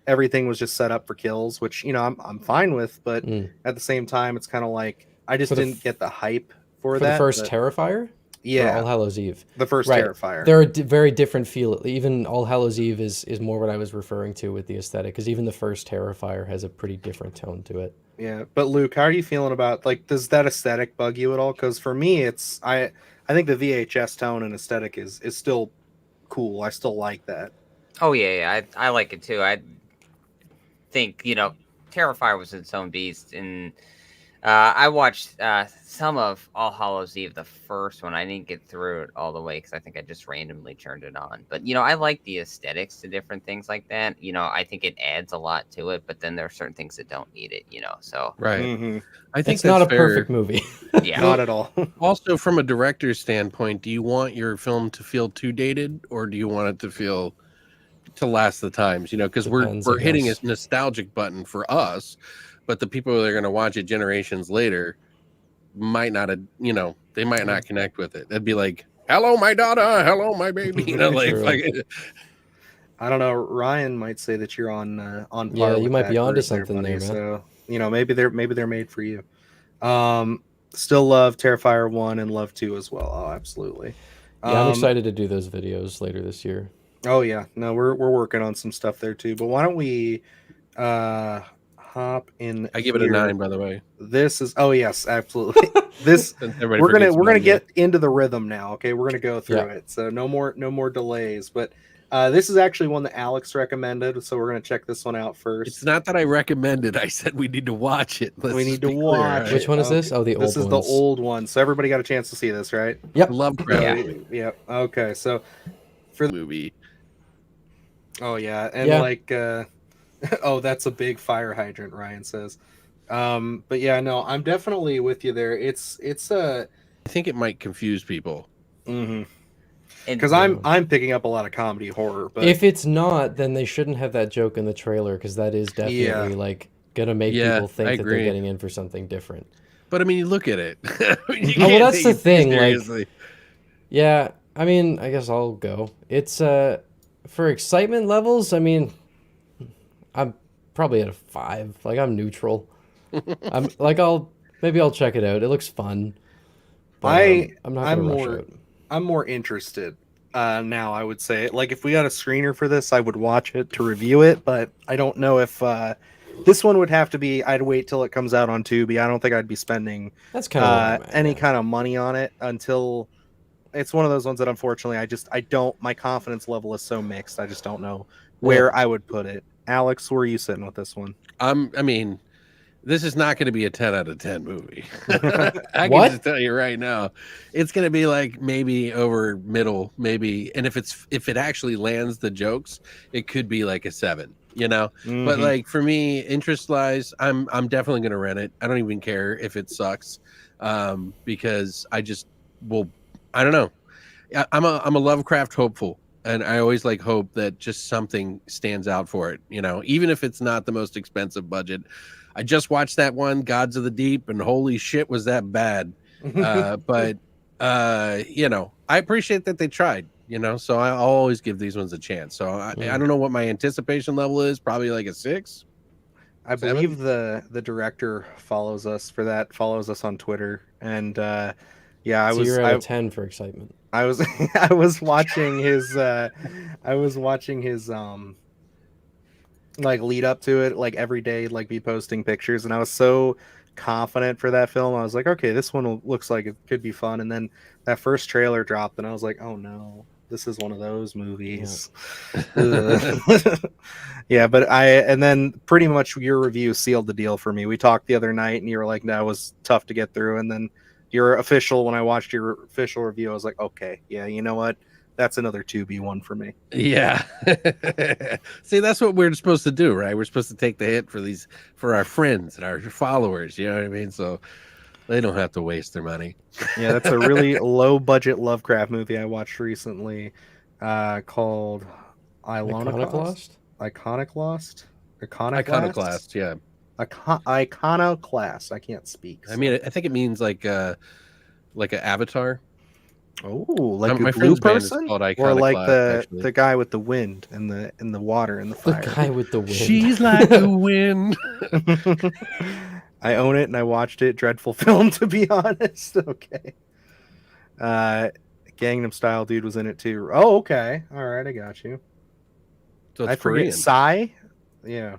everything was just set up for kills, which I'm fine with, but at the same time it's kind of like I just didn't get the hype for that. The first Terrifier, yeah, All Hallows Eve, the first Terrifier. They're a very different feel. Even All Hallows Eve is more what I was referring to with the aesthetic, because even the first Terrifier has a pretty different tone to it. Yeah, but Luke, how are you feeling about like does that aesthetic bug you at all? Because for me, it's I think the VHS tone and aesthetic is still cool. I still like that. Oh yeah, I like it too. I think Terrifier was its own beast, and I watched some of All Hallows Eve, the first one. I didn't get through it all the way because I think I just randomly turned it on. But I like the aesthetics to different things like that. I think it adds a lot to it, but then there are certain things that don't need it. So right. Mm-hmm. I think it's not a perfect movie. Yeah, not at all. Also, from a director's standpoint, do you want your film to feel too dated, or do you want it to feel to last the times? Because we're hitting a nostalgic button for us, but the people that are going to watch it generations later might not have, they might not connect with it. They'd be like, "Hello, my daughter. Hello, my baby." Like I don't know. Ryan might say that you're on par. Yeah, you might be onto something there, man. So maybe they're made for you. Still love Terrifier 1 and love 2 as well. Oh, absolutely. Yeah, I'm excited to do those videos later this year. Oh yeah, no, we're working on some stuff there too. But why don't we hop in? I give it a 9, by the way. This is yes, absolutely. This we're gonna get into the rhythm now. Okay, we're gonna go through it. So no more delays. But this is actually one that Alex recommended, so we're gonna check this one out first. It's not that I recommended. I said we need to watch it. We need to watch. Which one is this? Oh, the old one. This is the old one. So everybody got a chance to see this, right? Yep. Lovecraft. Yeah. Okay. So for the movie. Oh yeah, and that's a big fire hydrant, Ryan says. But yeah, no, I'm definitely with you there. It's I think it might confuse people. Mm-hmm. Because I'm picking up a lot of comedy horror, but if it's not, then they shouldn't have that joke in the trailer, because that is definitely like gonna make people think that they're getting in for something different. But I mean, you look at it. Well, that's the thing. Like, yeah, I mean, I guess I'll go. It's for excitement levels. I mean, I'm probably at a 5. Like, I'm neutral. I'm like, maybe I'll check it out. It looks fun. But, I'm not gonna rush out. I'm more interested now. I would say, like, if we got a screener for this, I would watch it to review it. But I don't know if this one would have to be. I'd wait till it comes out on Tubi. I don't think I'd be spending that's kind of any kind of money on it until it's one of those ones that unfortunately I don't. My confidence level is so mixed. I just don't know where I would put it. Alex, where are you sitting with this one? I mean, this is not going to be a 10 out of 10 movie. I can just tell you right now, it's going to be like maybe over middle, maybe. And if it actually lands the jokes, it could be like a 7, you know. Mm-hmm. But like for me, interest lies. I'm definitely going to rent it. I don't even care if it sucks, because I don't know. I'm a Lovecraft hopeful. And I always like hope that just something stands out for it, you know, even if it's not the most expensive budget. I just watched that one, Gods of the Deep, and holy shit, was that bad. But you know, I appreciate that they tried, you know, so I'll always give these ones a chance. So I don't know what my anticipation level is, probably like a 6. I believe the director follows us on Twitter, and so you're at a 10 for excitement. I was watching his like lead up to it, like every day, like be posting pictures, and I was so confident for that film. I was like, okay, this one looks like it could be fun. And then that first trailer dropped, and I was like, oh no, this is one of those movies. Yeah, but and then pretty much your review sealed the deal for me. We talked the other night, and you were like, that was tough to get through, and then when I watched your official review, I was like, okay, yeah, you know what? That's another 2B1 for me. Yeah. See, that's what we're supposed to do, right? We're supposed to take the hit for our friends and our followers, you know what I mean? So they don't have to waste their money. Yeah, that's a really low budget Lovecraft movie I watched recently, called Iconoclast? Iconoclast, yeah. Iconoclast. I can't speak. So. I mean, I think it means like an avatar. Oh, like a blue person, or like the guy with the wind and the water and the fire. The guy with the wind. She's like the wind. I own it and I watched it. Dreadful film, to be honest. Okay. Gangnam Style dude was in it too. Oh, okay. All right, I got you. So it's I forget. Psy. Yeah.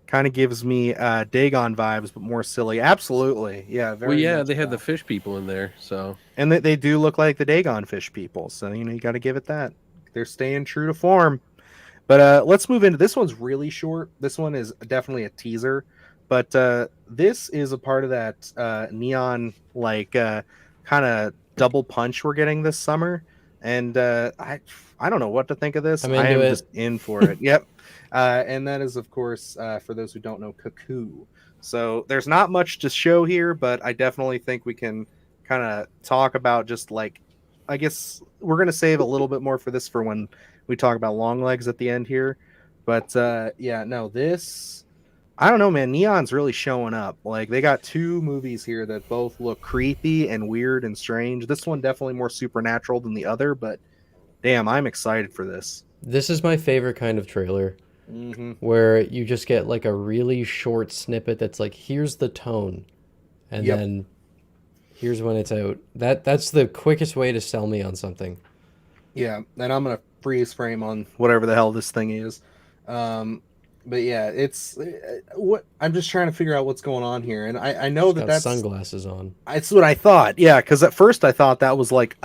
Kind of gives me Dagon vibes, but more silly. Absolutely, yeah. Very they had the fish people in there, so and they do look like the Dagon fish people. So you got to give it that. They're staying true to form. But let's move into this. One's really short. This one is definitely a teaser, but this is a part of that neon like kind of double punch we're getting this summer, and I don't know what to think of this. I am just in for it. Yep. And that is, of course, for those who don't know, Cuckoo. So there's not much to show here, but I definitely think we can kind of talk about just like, I guess we're going to save a little bit more for this for when we talk about Longlegs at the end here. But this, I don't know, man. Neon's really showing up. Like they got 2 movies here that both look creepy and weird and strange. This one definitely more supernatural than the other, but damn, I'm excited for this. This is my favorite kind of trailer. Mm-hmm. Where you just get like a really short snippet that's like, here's the tone, and then here's when it's out. That's the quickest way to sell me on something. Yeah, and I'm gonna freeze frame on whatever the hell this thing is. But yeah, it's what I'm just trying to figure out what's going on here, and I know that's sunglasses on. It's what I thought. Yeah, because at first I thought that was like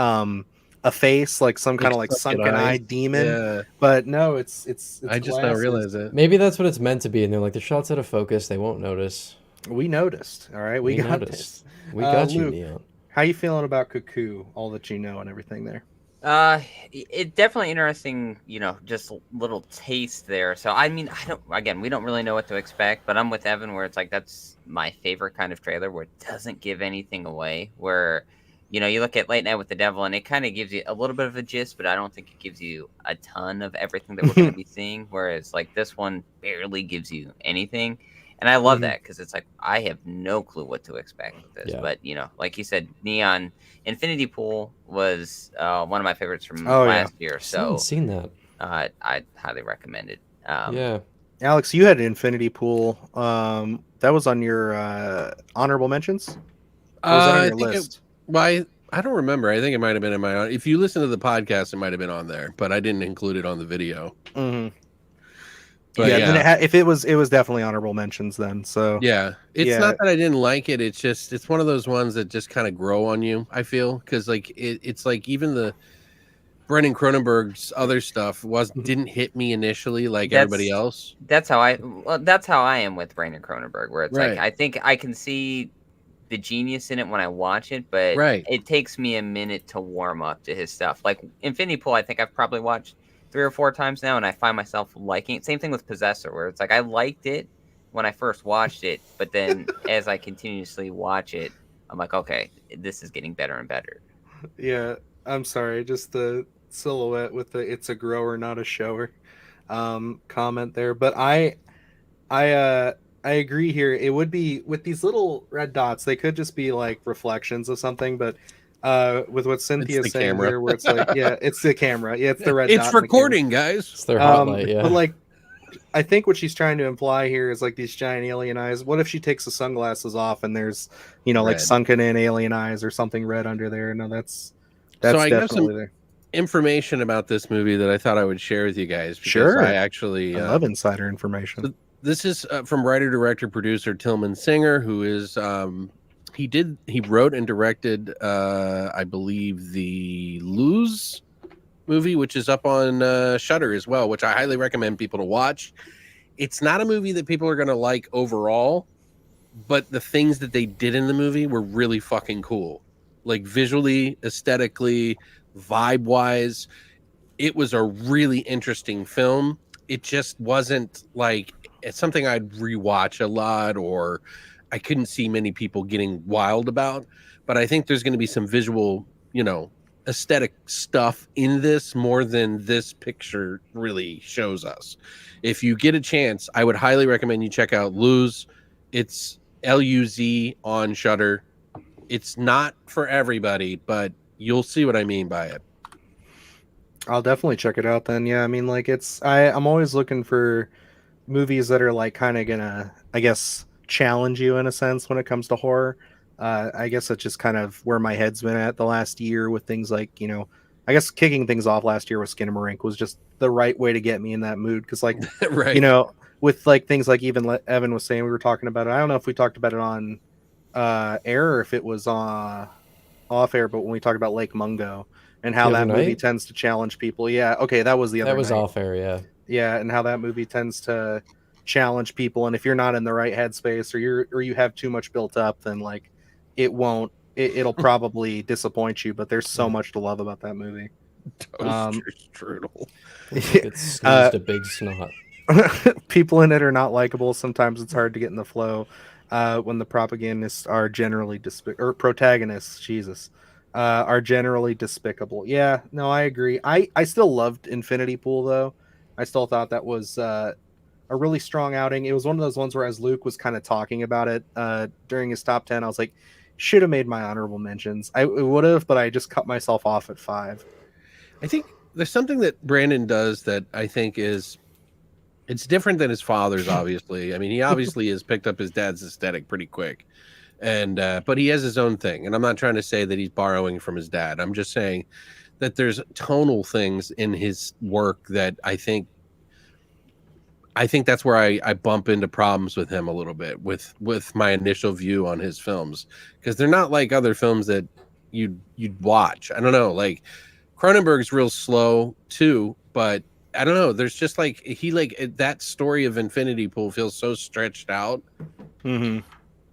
a face, like some kind of like sunken eye demon. Yeah. But no, it's I just now realize it. Maybe that's what it's meant to be, and they're like, the shot's out of focus, they won't notice. We noticed. All right, we got this. We got you, Luke, Neon. How you feeling about Cuckoo? All that you know and everything there. It definitely interesting, just little taste there. So I mean, we don't really know what to expect, but I'm with Evan where it's like that's my favorite kind of trailer where it doesn't give anything away, where you look at Late Night with the Devil, and it kind of gives you a little bit of a gist, but I don't think it gives you a ton of everything that we're going to be seeing. Whereas like this one barely gives you anything, and I love that because it's like I have no clue what to expect with this. But like you said, Neon Infinity Pool was one of my favorites from last year. So I haven't seen that. I'd highly recommend it. Alex, you had Infinity Pool. That was on your honorable mentions? Or was that on your list? I don't remember. I think it might have been in my. If you listen to the podcast, it might have been on there, but I didn't include it on the video. Mm-hmm. But then if it was definitely honorable mentions then. So it's not that I didn't like it. It's just it's one of those ones that just kind of grow on you. I feel because like it's like even the Brendan Cronenberg's other stuff didn't hit me initially like everybody else. That's how I am with Brendan Cronenberg, where it's like I think I can see the genius in it when I watch it, but it takes me a minute to warm up to his stuff. Like Infinity Pool, I think I've probably watched 3 or 4 times now, and I find myself liking it. Same thing with Possessor, where it's like I liked it when I first watched it, but then as I continuously watch it, I'm like, okay, this is getting better and better. Yeah, I'm sorry, just the silhouette with the "it's a grower, not a shower" comment there, but I agree here. It would be with these little red dots, they could just be like reflections of something, but with what Cynthia's saying camera. here, where it's like, it's the camera. Yeah, it's the red dot. It's recording, guys. It's their hot light, But like, I think what she's trying to imply here is like these giant alien eyes. What if she takes the sunglasses off and there's, like sunken in alien eyes or something red under there? No, that's so I definitely got some there. Information about this movie that I thought I would share with you guys. Sure. I love insider information. So this is from writer, director, producer Tillman Singer, who is he wrote and directed I believe the Lose movie, which is up on Shudder as well, which I highly recommend people to watch. It's not a movie that people are going to like overall, but the things that they did in the movie were really fucking cool. Like visually, aesthetically, vibe wise, it was a really interesting film. It just wasn't like it's something I'd rewatch a lot, or I couldn't see many people getting wild about. But I think there's going to be some visual, aesthetic stuff in this more than this picture really shows us. If you get a chance, I would highly recommend you check out Lose. It's Luz on Shudder. It's not for everybody, but you'll see what I mean by it. I'll definitely check it out then. Yeah, I mean, like I'm always looking for movies that are like kind of gonna, I guess, challenge you in a sense when it comes to horror. I guess that's just kind of where my head's been at the last year with things like, I guess kicking things off last year with Skinamarink was just the right way to get me in that mood. Cause like, with like things like even Evan was saying, we were talking about it. I don't know if we talked about it on air or if it was off air, but when we talked about Lake Mungo and how that movie tends to challenge people. Yeah. Okay. That was the other That was night. off air. Yeah. Yeah. And how that movie tends to challenge people. And if you're not in the right headspace or you have too much built up, then like it'll probably disappoint you, but there's so much to love about that movie. Strudel. It sneezed a big snot. People in it are not likable. Sometimes it's hard to get in the flow when the protagonists are generally protagonists, Jesus, are generally despicable. Yeah, no, I agree. I still loved Infinity Pool though. I still thought that was a really strong outing. It was one of those ones where as Luke was kind of talking about it during his top 10, I was like, should have made my honorable mentions. I would have, but I just cut myself off at 5. I think there's something that Brandon does that I think it's different than his father's, obviously. I mean, he obviously has picked up his dad's aesthetic pretty quick. And but he has his own thing. And I'm not trying to say that he's borrowing from his dad. I'm just saying that there's tonal things in his work that I think that's where I bump into problems with him a little bit with my initial view on his films, because they're not like other films that you'd watch. I don't know, like Cronenberg's real slow too, but I don't know. There's just like that story of Infinity Pool feels so stretched out. Mm-hmm.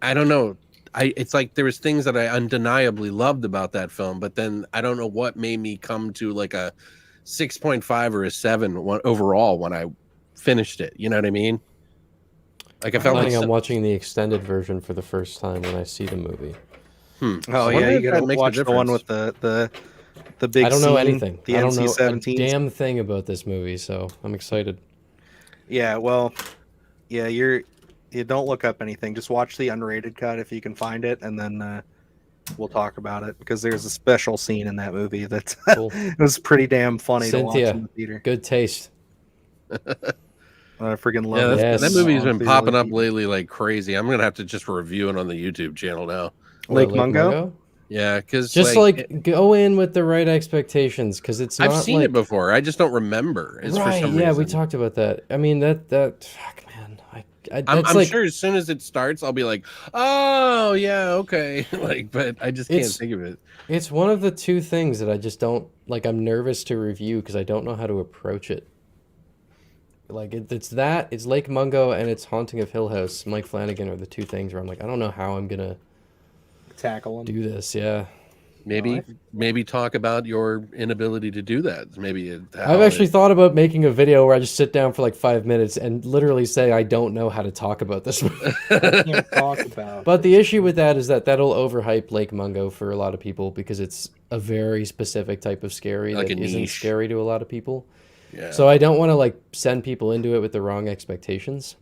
I don't know. It's like there was things that I undeniably loved about that film, but then I don't know what made me come to like a 6.5 or a 7 overall when I finished it. You know what I mean? Like I felt like I'm watching the extended version for the first time when I see the movie. Oh yeah, you gotta watch the one with the big. I don't know anything. The I don't know a NC-17. damn thing about this movie, so I'm excited. Yeah, well, yeah, you don't look up anything. Just watch the unrated cut if you can find it, and then we'll talk about it because there's a special scene in that movie that Cool. it was pretty damn funny Cynthia, to watch in the theater. Good taste. I freaking love it. That movie's been popping up deep. lately like crazy. I'm gonna have to just review it on the YouTube channel now. Lake Mungo? Yeah, because just go in with the right expectations because it's. I've seen it before. I just don't remember. Right? For some reason. We talked about that. I mean that fuck man. I'm sure as soon as it starts, I'll be like, oh yeah, okay. But I just can't think of it. It's one of the two things that I just don't like. I'm nervous to review because I don't know how to approach it. Like it's Lake Mungo and it's Haunting of Hill House. Mike Flanagan are the two things where I'm like, I don't know how I'm gonna tackle them. Do this, yeah. Maybe talk about your inability to do that. Maybe I've actually thought about making a video where I just sit down for like 5 minutes and literally say I don't know how to talk about this. I can't talk about. But the issue with that is that'll overhype Lake Mungo for a lot of people because it's a very specific type of scary that isn't scary to a lot of people. Yeah. So I don't want to like send people into it with the wrong expectations.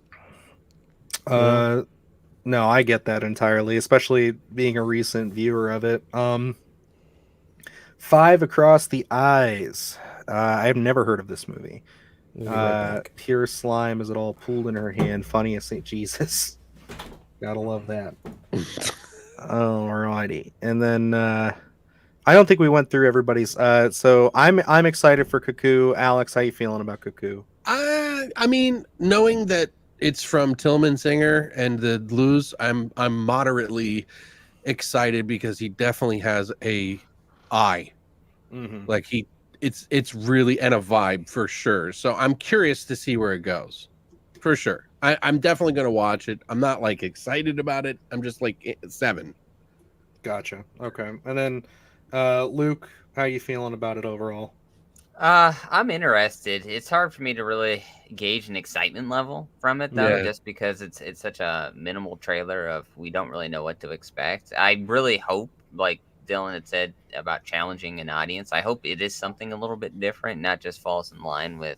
No, I get that entirely, especially being a recent viewer of it. 5 Across the Eyes. I've never heard of this movie. Pure slime as it all pooled in her hand. Funny as St. Jesus. Gotta love that. Alrighty. And then I don't think we went through everybody's. So I'm excited for Cuckoo. Alex, how you feeling about Cuckoo? I mean, knowing that it's from Tillman Singer and the Blues, I'm moderately excited because he definitely has a eye. Mm-hmm. Like it's really and a vibe for sure. So I'm curious to see where it goes. For sure. I'm definitely gonna watch it. I'm not like excited about it. I'm just like 7. Gotcha. Okay. And then Luke, how you feeling about it overall? I'm interested. It's hard for me to really gauge an excitement level from it though, just because it's such a minimal trailer of we don't really know what to expect. I really hope, like Dylan had said about challenging an audience, I hope it is something a little bit different, not just falls in line with,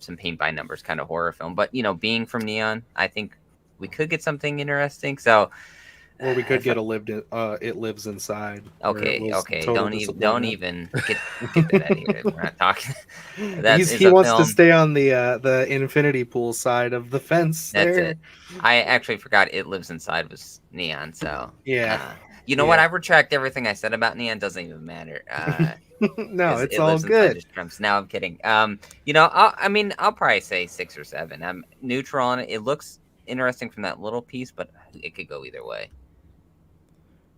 some paint by numbers kind of horror film. But being from Neon, I think we could get something interesting. So. Or we could get It Lives Inside. Okay. Don't even get that out of here. We're not talking. He wants to stay on the infinity pool side of the fence. That's it. I actually forgot It Lives Inside was Neon. So yeah. What? I retract everything I said about Neon. Doesn't even matter. No, it's all good. Now I'm kidding. I'll probably say 6 or 7. I'm neutral on it. It looks interesting from that little piece, but it could go either way.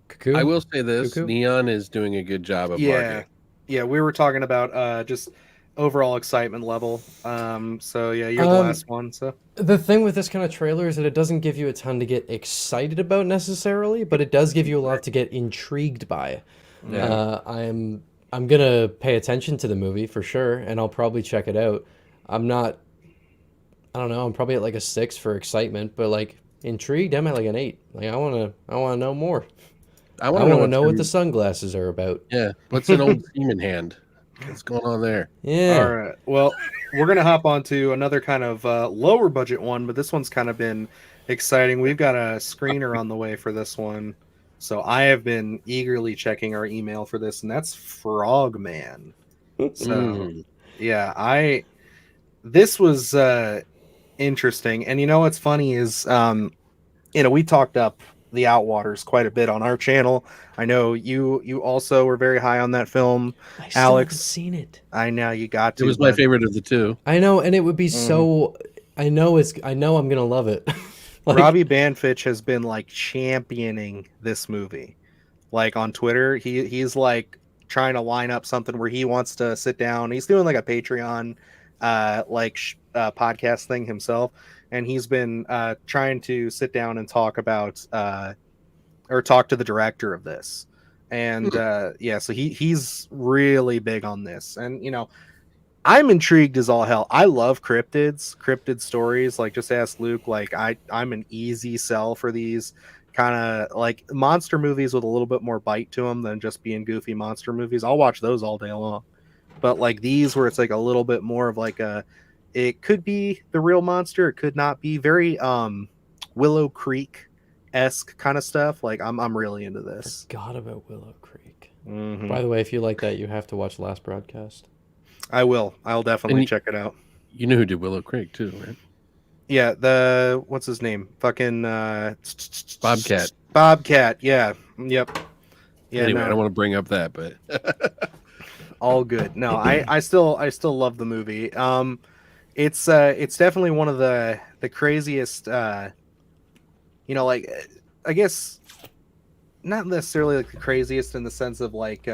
Cuckoo? I will say this: Neon is doing a good job of marketing. Yeah, we were talking about just overall excitement level. So yeah, you're the last one. So the thing with this kind of trailer is that it doesn't give you a ton to get excited about necessarily, but it does give you a lot to get intrigued by. Yeah. I'm gonna pay attention to the movie for sure, and I'll probably check it out. I don't know. I'm probably at like a 6 for excitement, but like intrigued, I'm at like an 8. Like I wanna know more. I want to know what the sunglasses are about. Yeah, what's an old demon hand? What's going on there? Yeah. All right. Well, we're gonna hop on to another kind of lower budget one, but this one's kind of been exciting. We've got a screener on the way for this one, so I have been eagerly checking our email for this, and that's Frogman. So yeah, this was interesting, and what's funny is we talked up the Outwaters quite a bit on our channel. I know you also were very high on that film. I still Alex, haven't seen it. I know you got to. It was my favorite of the two. I know, and it would be so. I know I'm gonna love it. Robbie Banfitch has been like championing this movie, like on Twitter. He's like trying to line up something where he wants to sit down. He's doing like a Patreon, podcast thing himself. And he's been trying to sit down and talk about or talk to the director of this. And so he's really big on this. And, I'm intrigued as all hell. I love cryptid stories. Like, just ask Luke. Like, I'm an easy sell for these. kind of like monster movies with a little bit more bite to them than just being goofy monster movies. I'll watch those all day long. But like these, where it's like a little bit more of like it could be the real monster, it could not be. Very Willow Creek-esque kind of stuff. Like I'm really into this. Forgot about Willow Creek. Mm-hmm. By the way, if you like that, you have to watch Last Broadcast. I will. I'll definitely check it out. You know who did Willow Creek too, right? Yeah, what's his name? Fucking Bobcat. Bobcat. Yeah. Yep. Yeah. Anyway, I don't want to bring up that, but all good. No, I still love the movie. It's definitely one of the craziest. Like, I guess not necessarily like the craziest in the sense of like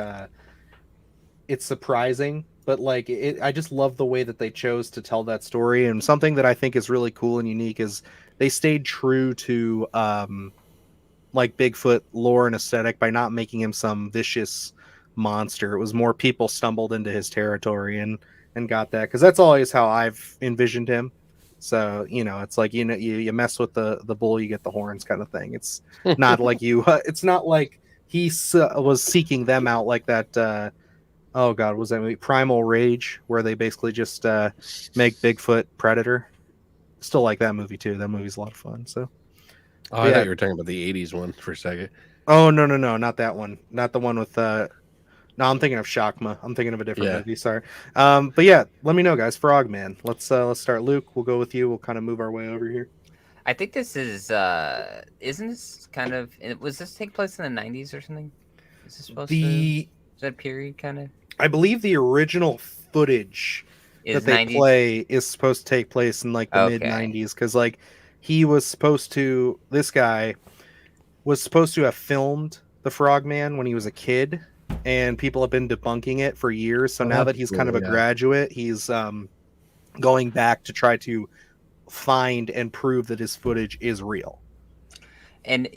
it's surprising, but like I just love the way that they chose to tell that story. And something that I think is really cool and unique is they stayed true to like Bigfoot lore and aesthetic by not making him some vicious monster. It was more people stumbled into his territory and got that, because that's always how I've envisioned him. So it's like you mess with the bull, you get the horns kind of thing. It's not like it's not like he was seeking them out like that. Oh God, was that movie Primal Rage, where they basically just make Bigfoot Predator? Still like that movie too. That movie's a lot of fun. So I thought you were talking about the 80s one for a second. Oh no, not that one. Not the one with no, I'm thinking of Shakma. I'm thinking of a different movie. Sorry. But yeah, let me know, guys. Frogman. Let's start. Luke, we'll go with you. We'll kind of move our way over here. I think this is isn't this kind of, was this take place in the 90s or something? Is this supposed to, is that period kind of? I believe the original footage that they 90s? Play is supposed to take place in like the mid 90s, because like this guy was supposed to have filmed the Frogman when he was a kid, and people have been debunking it for years. So now that he's kind of a graduate, he's going back to try to find and prove that his footage is real. And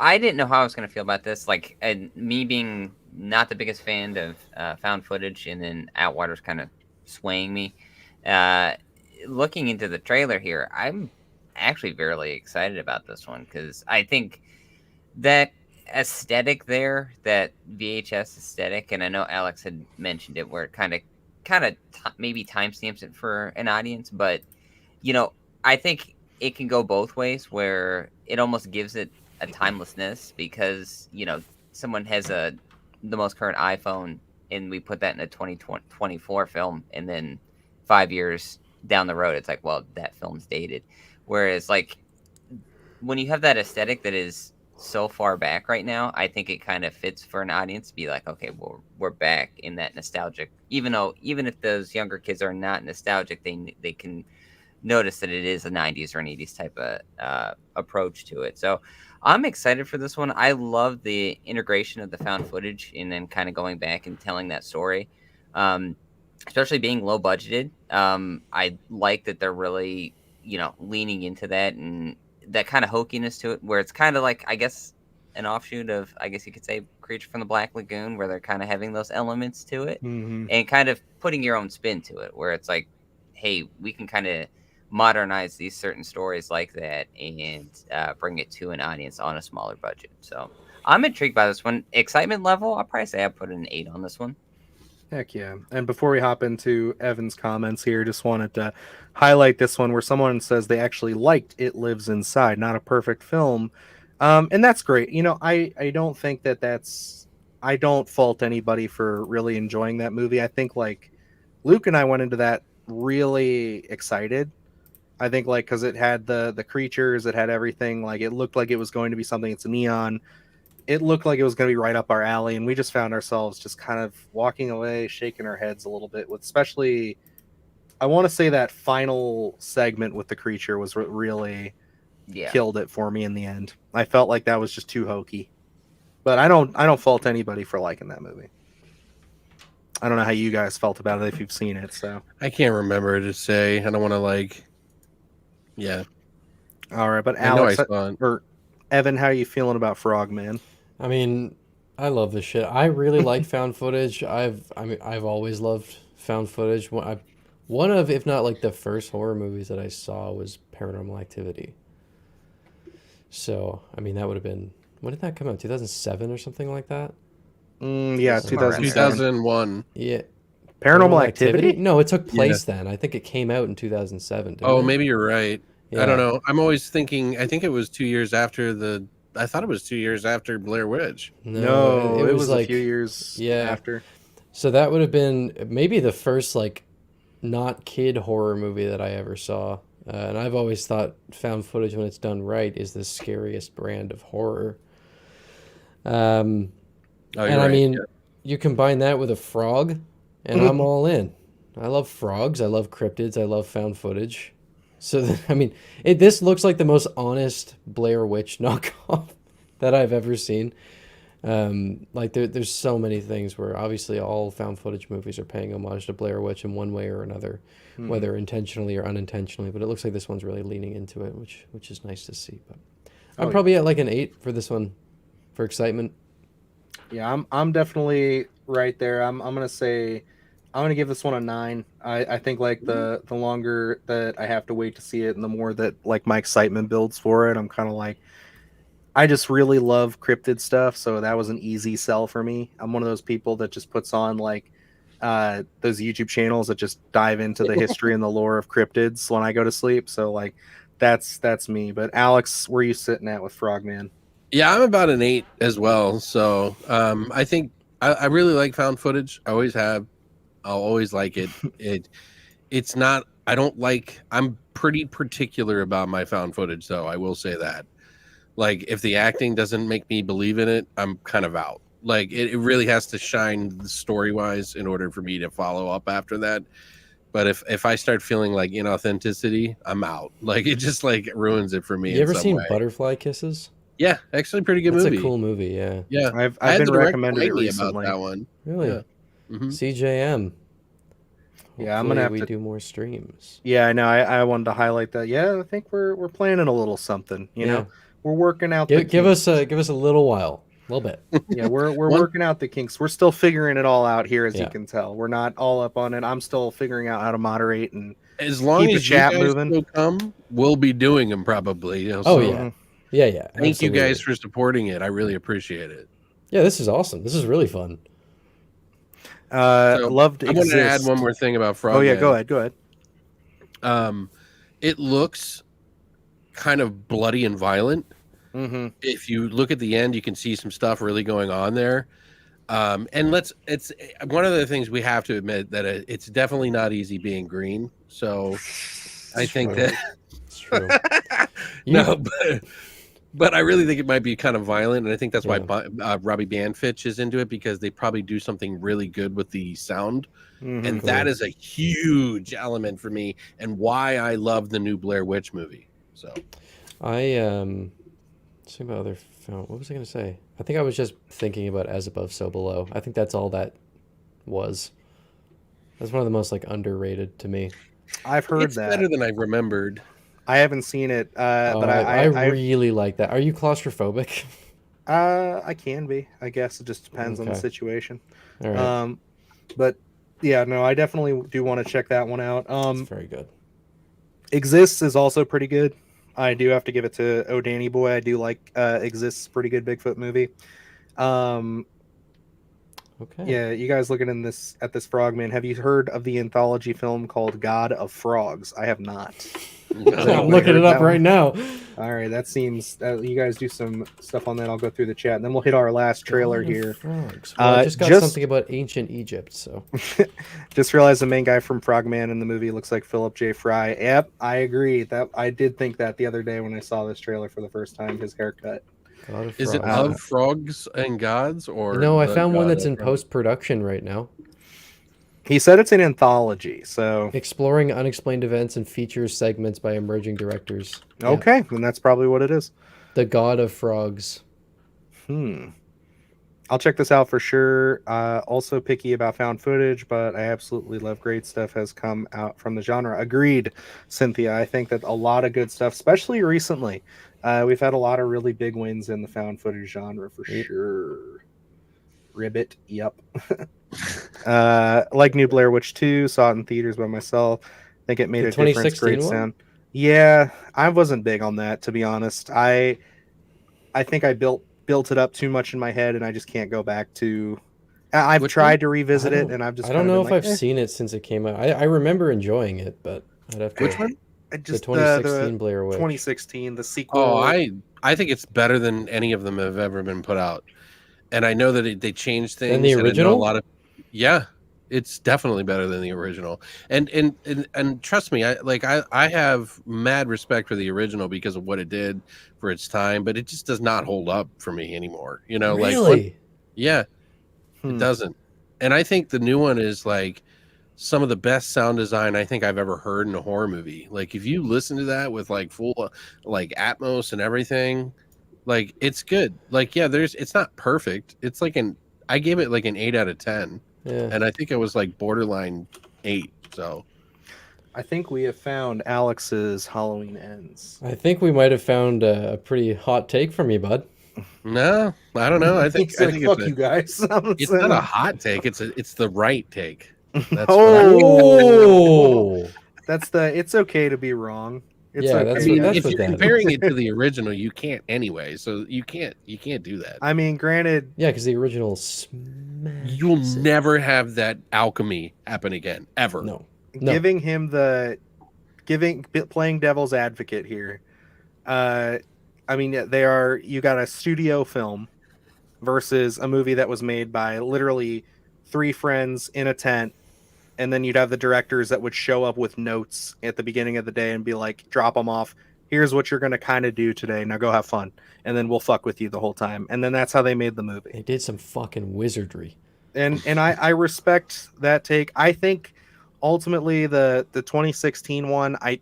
I didn't know how I was going to feel about this. Like, me being not the biggest fan of found footage, and then Outwater's kind of swaying me. Looking into the trailer here, I'm actually very excited about this one, because I think that aesthetic there, that VHS aesthetic, and I know Alex had mentioned it, where it kind of maybe timestamps it for an audience, but I think it can go both ways, where it almost gives it a timelessness, because someone has the most current iPhone, and we put that in a 2024 film, and then 5 years down the road it's like, well, that film's dated. Whereas like when you have that aesthetic that is so far back right now, I think it kind of fits for an audience to be like, okay, well, we're back in that nostalgic, even if those younger kids are not nostalgic, they can notice that it is a 90s or an 80s type of approach to it. So I'm excited for this one. I love the integration of the found footage and then kind of going back and telling that story, especially being low budgeted. I like that they're really leaning into that, and that kind of hokiness to it, where it's kind of like, I guess, an offshoot of, I guess you could say, Creature from the Black Lagoon, where they're kind of having those elements to it, and kind of putting your own spin to it, where it's like, hey, we can kind of modernize these certain stories like that and bring it to an audience on a smaller budget. So I'm intrigued by this one. Excitement level, I'll probably say I put an 8 on this one. Heck yeah. And before we hop into Evan's comments here, just wanted to highlight this one where someone says they actually liked It Lives Inside, not a perfect film. And that's great. I don't think I don't fault anybody for really enjoying that movie. I think like Luke and I went into that really excited. I think like, cause it had the creatures, it had everything. Like it looked like it was going to be something. It's a neon. It looked like it was going to be right up our alley, and we just found ourselves just kind of walking away, shaking our heads a little bit with, especially, I want to say that final segment with the creature was what really killed it for me in the end. I felt like that was just too hokey, but I don't fault anybody for liking that movie. I don't know how you guys felt about it if you've seen it. So I can't remember to say. I don't want to yeah. All right, but Alex or Evan, how are you feeling about Frogman? I mean, I love this shit. I really like found footage. I've always loved found footage. One of, if not like the first horror movies that I saw was Paranormal Activity. So, I mean, that would have been, when did that come out? 2007 or something like that? Yeah, Somewhere around 2001. Yeah. Paranormal Activity? No, it took place then. I think it came out in 2007. Didn't Oh, it? maybe you're right. Yeah. I don't know. I'm always thinking. I think it was 2 years after I thought it was 2 years after Blair Witch. No, it was like a few years after. So that would have been maybe the first like not kid horror movie that I ever saw. And I've always thought found footage, when it's done right, is the scariest brand of horror. And I mean, you combine that with a frog, and I'm all in. I love frogs. I love cryptids. I love found footage. So, I mean, this looks like the most honest Blair Witch knockoff that I've ever seen. Like, there's so many things where obviously all found footage movies are paying homage to Blair Witch in one way or another, whether intentionally or unintentionally. But it looks like this one's really leaning into it, which is nice to see. But I'm probably at like an 8 for this one for excitement. Yeah, I'm definitely right there. I'm gonna say I'm gonna give this one a 9. I think like the longer that I have to wait to see it, and the more that like my excitement builds for it, I'm kind of like, I just really love cryptid stuff, so that was an easy sell for me. I'm one of those people that just puts on like those YouTube channels that just dive into the history and the lore of cryptids when I go to sleep. So like that's me. But Alex, where are you sitting at with Frogman? Yeah, I'm about an 8 as well. So I think I really like found footage. I always have. I'll always like it. It's not. I don't like. I'm pretty particular about my found footage, though. I will say that. Like, if the acting doesn't make me believe in it, I'm kind of out. Like, it really has to shine story wise in order for me to follow up after that. But if I start feeling like inauthenticity, I'm out. Like, it just like ruins it for me. You ever seen Butterfly Kisses? Yeah, actually, pretty good movie. It's a cool movie. Yeah. Yeah, I've been recommended it recently. about that one. Really? Yeah. CJM. Hopefully I'm gonna have to do more streams. Yeah, I know. I wanted to highlight that. Yeah, I think we're planning a little something. You know, we're working out. Give us a little while, a little bit. Yeah, we're working out the kinks. We're still figuring it all out here, as you can tell. We're not all up on it. I'm still figuring out how to moderate and as long keep as the chat you guys moving. will come, we'll be doing them probably. You know, yeah. Thank you guys for supporting it. I really appreciate it. Yeah, this is awesome. This is really fun. Loved I want to add one more thing about Frogman. Oh yeah, go ahead. It looks kind of bloody and violent. If you look at the end, you can see some stuff really going on there. And it's one of the things we have to admit that it's definitely not easy being green. So I think that it's true. No, but I really think it might be kind of violent, and I think that's why Robbie Banfitch is into it, because they probably do something really good with the sound, and that is a huge element for me, and why I love the new Blair Witch movie. So, let's think about other film. What was I going to say? I think I was just thinking about As Above, So Below. I think that's all that was. That's one of the most like underrated to me. I've heard it's better than I remembered. I haven't seen it, but I really like that. Are you claustrophobic? I can be. I guess it just depends on the situation. All right. But yeah, no, I definitely do want to check that one out. It's very good. Exists is also pretty good. I do have to give it to Oh Danny Boy. I do like Exists, pretty good Bigfoot movie. Okay. Yeah, you guys looking at this Frogman. Have you heard of the anthology film called God of Frogs? I have not. I'm looking it up right now. All right, that seems you guys do some stuff on that. I'll go through the chat, and then we'll hit our last trailer here. Frogs. Well, I just got something about ancient Egypt, so just realized the main guy from Frogman in the movie looks like Philip J. Fry. Yep, I agree. That I did think that the other day when I saw this trailer for the first time. His haircut. Is it of frogs and gods, or no? I found one that's in post-production right now. He said it's an anthology, so exploring unexplained events and features segments by emerging directors. Okay, then that's probably what it is. The God of Frogs. I'll check this out for sure. Also picky about found footage, but I absolutely love great stuff has come out from the genre. Agreed, Cynthia. I think that a lot of good stuff, especially recently. We've had a lot of really big wins in the found footage genre for sure. Ribbit, yep. Like New Blair Witch 2, saw it in theaters by myself. I think it made a difference. Great sound. Yeah, I wasn't big on that, to be honest. I think I built it up too much in my head, and I just can't go back to. I've tried to revisit it, and I've just. I don't know if I've seen it since it came out. I remember enjoying it, but I'd have to. Which one? Just the 2016 Blair Witch. 2016, the sequel. Oh, I think it's better than any of them have ever been put out, and I know that they changed things. And the original, it's definitely better than the original. And trust me, I have mad respect for the original because of what it did for its time, but it just does not hold up for me anymore. You know, really? It doesn't. And I think the new one is like some of the best sound design I think I've ever heard in a horror movie. Like if you listen to that with like full like Atmos and everything, like it's good. Like it's not perfect. It's like I gave it like an 8 out of 10. Yeah. And I think it was like borderline 8. So I think we have found Alex's Halloween Ends. I think we might have found a pretty hot take from you, bud. No, I don't know. I think fuck you guys. It's not a hot take. It's the right take. That's it's okay to be wrong. It's yeah, okay. If you're comparing it to the original, you can't anyway. So you can't do that. I mean, granted, yeah, because the original you'll never have that alchemy happen again, ever. No. Giving him playing devil's advocate here. I mean, you got a studio film versus a movie that was made by literally 3 friends in a tent. And then you'd have the directors that would show up with notes at the beginning of the day and be like, drop them off. Here's what you're going to kind of do today. Now go have fun. And then we'll fuck with you the whole time. And then that's how they made the movie. They did some fucking wizardry. And I respect that take. I think ultimately the 2016 one, I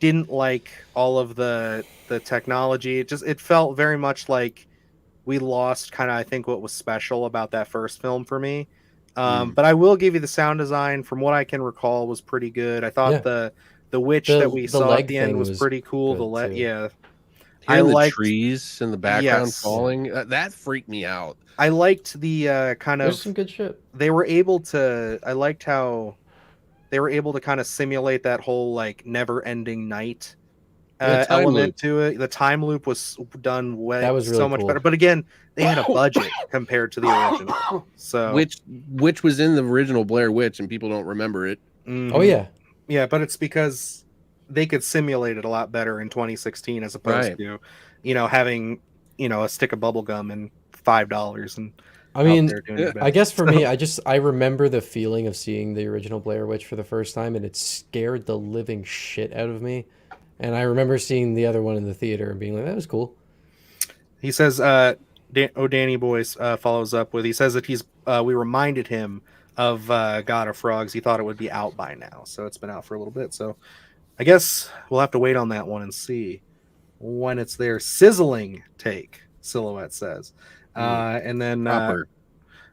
didn't like all of the technology. It felt very much like we lost kind of, I think, what was special about that first film for me. But I will give you the sound design from what I can recall was pretty good. I thought the witch that we saw at the end was pretty cool. I like trees in the background falling. That freaked me out. I liked the kind of. There's some good shit. I liked how they were able to kind of simulate that whole like never-ending night element to it. The time loop was done really so much better. But again, they had a budget compared to the original. So which was in the original Blair Witch, and people don't remember it. Mm-hmm. Oh yeah, but it's because they could simulate it a lot better in 2016 as opposed to, having a stick of bubble gum and $5 and. I mean, I guess for me, I remember the feeling of seeing the original Blair Witch for the first time, and it scared the living shit out of me. And I remember seeing the other one in the theater and being like, that was cool. He says, Danny Boyce follows up with, he says that we reminded him of God of Frogs. He thought it would be out by now. So it's been out for a little bit. So I guess we'll have to wait on that one and see when it's there. Sizzling take, Silhouette says. And then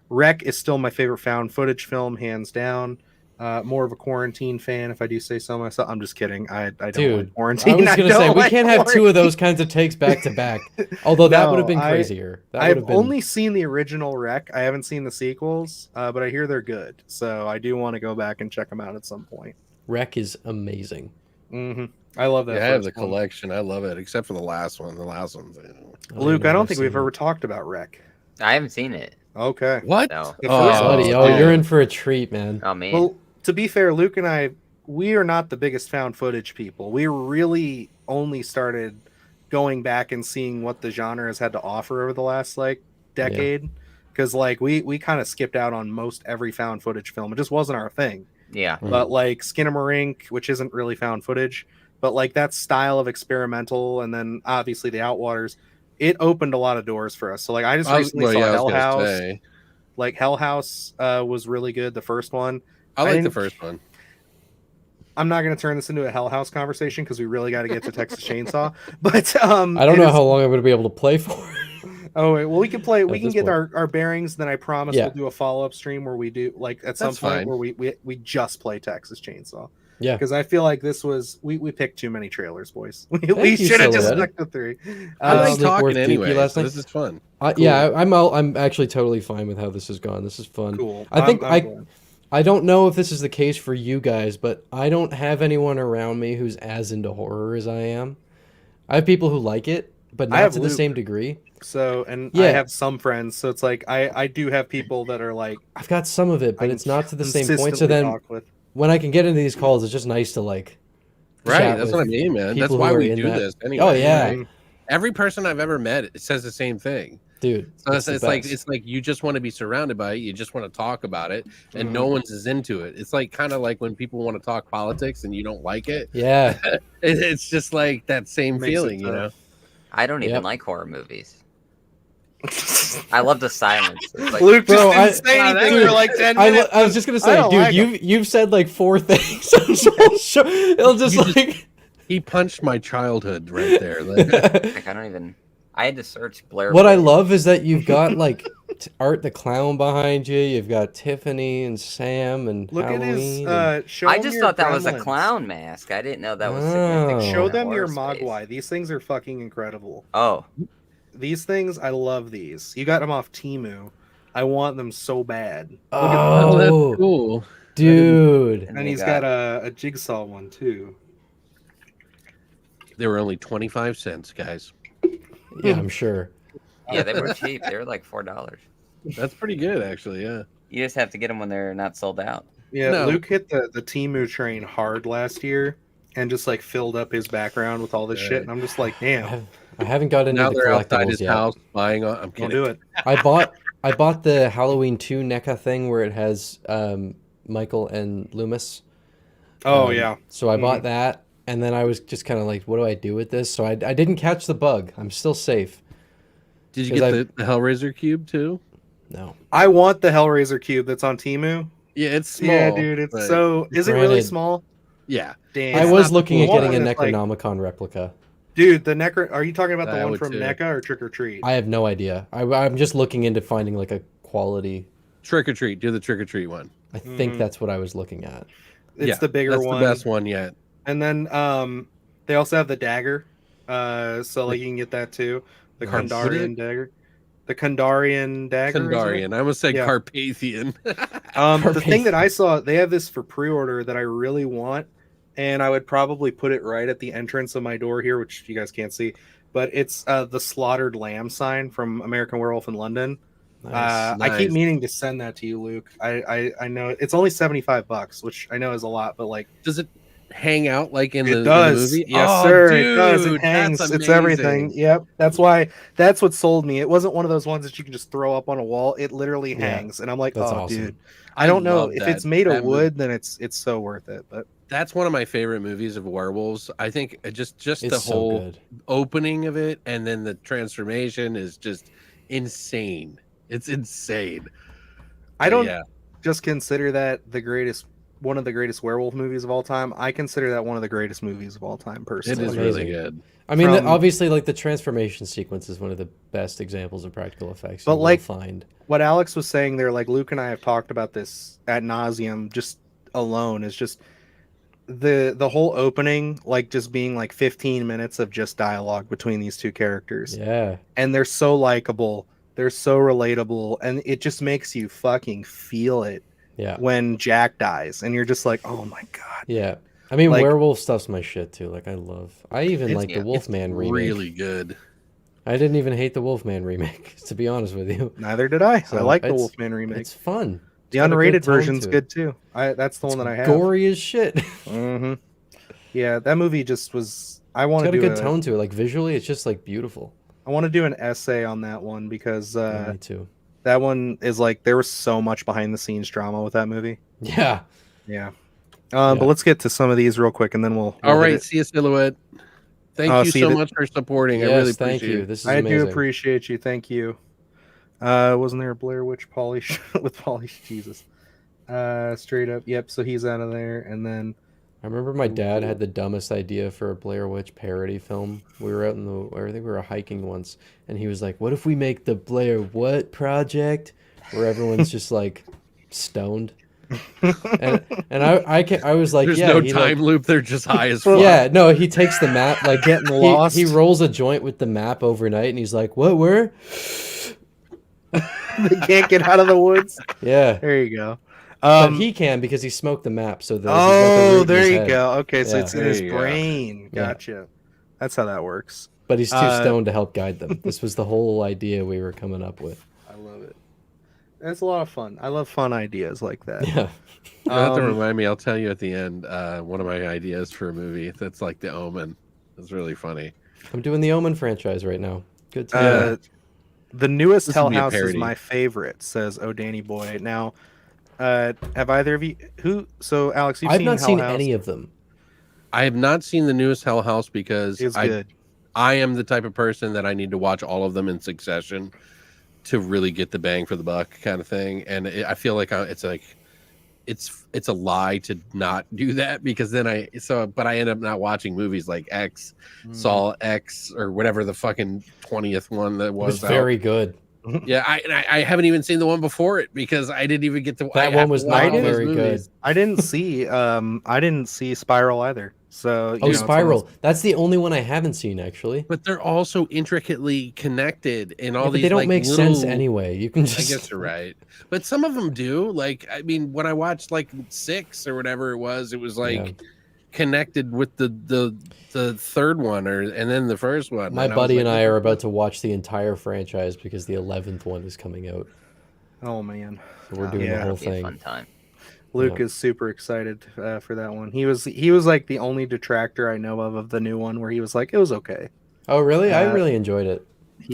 Wreck is still my favorite found footage film, hands down. More of a quarantine fan, if I do say so myself. I'm just kidding. I don't like quarantine. I was going to say, we can't have 2 of those kinds of takes back to back. Although that would have been crazier. I've only seen the original Wreck. I haven't seen the sequels, but I hear they're good. So I do want to go back and check them out at some point. Wreck is amazing. Mm-hmm. I love that. Yeah, I have the collection. I love it, except for the last one. The last one's. Luke, I don't think we've ever talked about Wreck. I haven't seen it. Okay. What? No. Buddy, you're in for a treat, man. Oh man. Well, to be fair, Luke and I, we are not the biggest found footage people. We really only started going back and seeing what the genre has had to offer over the last decade. Because we kind of skipped out on most every found footage film. It just wasn't our thing. Yeah. But Skinamarink, which isn't really found footage, but that style of experimental, and then obviously the Outwaters, it opened a lot of doors for us. So I just recently saw Hell House. Hell House was really good, the first one. I like the first one. I'm not going to turn this into a Hell House conversation because we really got to get to Texas Chainsaw. But I don't know how long I'm going to be able to play for. Oh, wait, well, we can play. We can get our bearings. Then I promise we'll do a follow-up stream where we do at some point where we just play Texas Chainsaw. Yeah, because I feel like this was we picked too many trailers, boys. We should have just stuck to 3. I like talking anyway. So this is fun. Cool. Yeah, I'm actually totally fine with how this has gone. This is fun. Cool. I think I don't know if this is the case for you guys, but I don't have anyone around me who's as into horror as I am. I have people who like it, but not to the same degree. So, and I have some friends, so it's like I do have people that are like, I've got some of it, but it's not to the same point. So then when I can get into these calls, it's just nice to like right. That's what I mean, man. That's why we do this anyway. Oh yeah. Right? Every person I've ever met says the same thing, dude. So it's like you just want to be surrounded by it. You just want to talk about it, and no one's is into it. It's like kind of like when people want to talk politics and you don't like it. Yeah, it's just like that same feeling, you know. I don't even like horror movies. I love the silence. Like, Luke just didn't say anything for like 10 minutes. I was just gonna say, dude, you've said like 4 things. It'll just like he punched my childhood right there. Like I don't even. I had to search Blair. What I love is that you've got like Art the Clown behind you. You've got Tiffany and Sam and look Halloween. At his. I just thought that was a clown mask. I didn't know that was significant. Show them your Mogwai. These things are fucking incredible. Oh, these things, I love these. You got them off Temu. I want them so bad. Oh, that's cool, dude. And he's got a jigsaw one too. They were only 25 cents, guys. Yeah, I'm sure. Yeah, they were cheap. They were like $4. That's pretty good, actually. Yeah. You just have to get them when they're not sold out. Yeah, Luke hit the Temu train hard last year and just like filled up his background with all this shit. And I'm just like, damn. I haven't got into the collectibles yet. House buying on. I'm kidding. Don't do it. I bought the Halloween 2 NECA thing where it has Michael and Loomis. Oh yeah. So I bought that. And then I was just kind of like, what do I do with this? So I didn't catch the bug. I'm still safe. Did you get the Hellraiser cube too? No. I want the Hellraiser cube that's on Temu. Yeah, it's small. Yeah, dude. It's so... Is it really small? Yeah. Damn. I was looking at getting a Necronomicon replica. Dude, the are you talking about the one from NECA or Trick or Treat? I have no idea. I'm just looking into finding like a quality... Trick or Treat. Do the Trick or Treat one. I think that's what I was looking at. It's the bigger one. That's the best one yet. And then they also have the dagger, so like you can get that too. The Kandarian dagger. The Kandarian dagger. Kandarian. I almost said Carpathian. The thing that I saw, they have this for pre-order that I really want, and I would probably put it right at the entrance of my door here, which you guys can't see. But it's the slaughtered lamb sign from American Werewolf in London. Nice. I keep meaning to send that to you, Luke. I know it's only $75, which I know is a lot, but like, does it hang out like in the movie? Yes, sir. Dude, it does. It hangs. It's everything. Yep. That's what sold me. It wasn't one of those ones that you can just throw up on a wall. It literally hangs. And I'm like, awesome. Dude. I don't know if it's made of wood, then it's so worth it. But that's one of my favorite movies of werewolves. I think just the whole opening of it and then the transformation is just insane. It's insane. I don't just consider that one of the greatest werewolf movies of all time. I consider that one of the greatest movies of all time, personally. It is really good. I mean, obviously, like the transformation sequence is one of the best examples of practical effects. But like what Alex was saying there, like Luke and I have talked about this ad nauseum. Just alone is just the whole opening, like just being like 15 minutes of just dialogue between these two characters. Yeah, and they're so likable. They're so relatable, and it just makes you fucking feel it. Yeah. When Jack dies, and you're just like, oh my god. Yeah. I mean, like, werewolf stuff's my shit too. Like, I even like the Wolfman remake. Really good. I didn't even hate the Wolfman remake, to be honest with you. Neither did I. So I like the Wolfman remake. It's fun. The unrated version's good too. That's the one that I have. Gory as shit. Mm-hmm. Yeah, that movie just was. I want to do a good tone to it. Like visually, it's just like beautiful. I want to do an essay on that one because me too. That one is like there was so much behind the scenes drama with that movie. Yeah. But let's get to some of these real quick, and then we'll all right. See you, Silhouette. Thank you so much for supporting. Yes, I really thank appreciate you. it. This is amazing. I do appreciate you. Thank you. Wasn't there a Blair Witch polish with polish? Jesus. Straight up. Yep. So he's out of there, and then I remember my dad had the dumbest idea for a Blair Witch parody film. We were out I think we were hiking once, and he was like, "What if we make the Blair What Project, where everyone's just like stoned?" and I was like, "There's no time loop. They're just high as fuck." Yeah, no, he takes the map like getting lost. He rolls a joint with the map overnight, and he's like, "What? Where?" They can't get out of the woods. Yeah, there you go. But he can because he smoked the map. So there you go. Okay, so it's in his brain. Gotcha. That's how that works. But he's too stoned to help guide them. This was the whole idea we were coming up with. I love it. It's a lot of fun. I love fun ideas like that. Yeah. You'll have to remind me. I'll tell you at the end. One of my ideas for a movie that's like The Omen. It's really funny. I'm doing the Omen franchise right now. Good time. The newest Hell House is my favorite, says Oh Danny Boy. Now, have either of you So Alex, I've not seen any of them. I have not seen the newest Hell House because it's good. I am the type of person that I need to watch all of them in succession to really get the bang for the buck kind of thing. And I feel like it's a lie to not do that, because then but I end up not watching movies like X, Saw X, or whatever the fucking 20th one that was. It was very good. Yeah, I haven't even seen the one before it because I didn't even get to. That one was not very good. I didn't see Spiral either. So Spiral. That's the only one I haven't seen, actually. But they're all so intricately connected, and all these. They don't make sense anyway. You can just. I guess you're right, but some of them do. Like, I mean, when I watched like 6 or whatever it was like connected with the third one, and then the first one. My buddy and I are about to watch the entire franchise because the 11th one is coming out. Oh man, so we're doing the whole thing. Fun time. Luke is super excited for that one. He was like the only detractor I know of the new one where he was like, it was okay. Oh really? I really enjoyed it.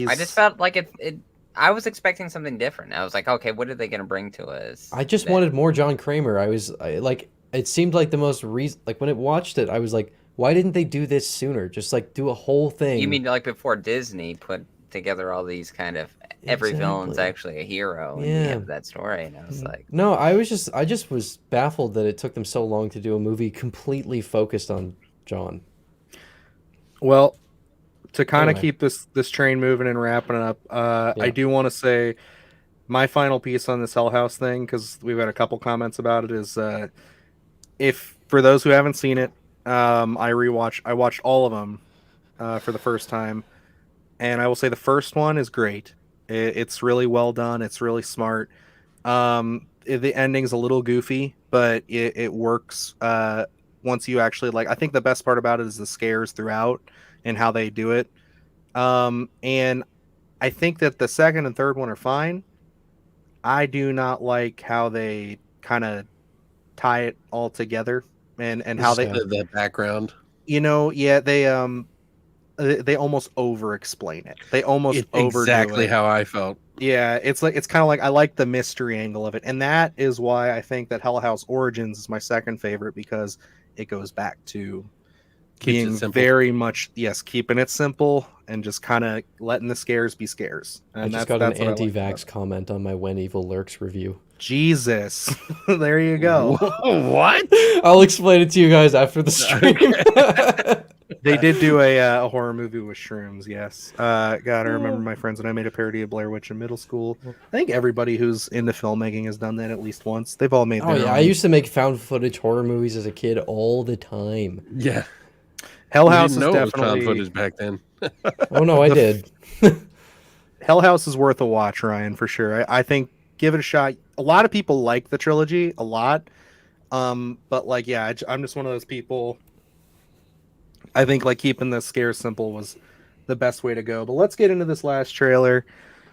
I just felt like it. I was expecting something different. I was like, okay, what are they going to bring to us? I just wanted more John Kramer. It seemed like the most like when it watched it, I was like, why didn't they do this sooner? Just like do a whole thing. You mean like before Disney put together all these kind of every villain's actually a hero and you have that story, and I was like, no, I just was baffled that it took them so long to do a movie completely focused on John. Well, to kind of keep this train moving and wrapping it up, I do want to say my final piece on this Hell House thing, because we've had a couple comments about it, is if for those who haven't seen it, I watched all of them for the first time, and I will say the first one is great. It's really well done. It's really smart. The ending's a little goofy, but it works once you actually I think the best part about it is the scares throughout and how they do it. And I think that the second and third one are fine. I do not like how they kind of tie it all together and how the background. They almost over explain it. They almost overdo exactly it. How I felt. Yeah, it's kind of like I like the mystery angle of it, and that is why I think that Hell House Origins is my second favorite, because it goes back to being very much keeping it simple and just kind of letting the scares be scares. And I just got an anti-vax comment on my When Evil Lurks review. Jesus, there you go. What? I'll explain it to you guys after the stream. They did do a horror movie with shrooms, yes. God, I remember my friends and I made a parody of Blair Witch in middle school. I think everybody who's into filmmaking has done that at least once. They've all made their own. I used to make found footage horror movies as a kid all the time. Yeah. Hell House is definitely found footage back then. Oh no, I did. Hell House is worth a watch, Ryan, for sure. I think give it a shot. A lot of people like the trilogy a lot. But I'm just one of those people. I think keeping the scare simple was the best way to go. But let's get into this last trailer.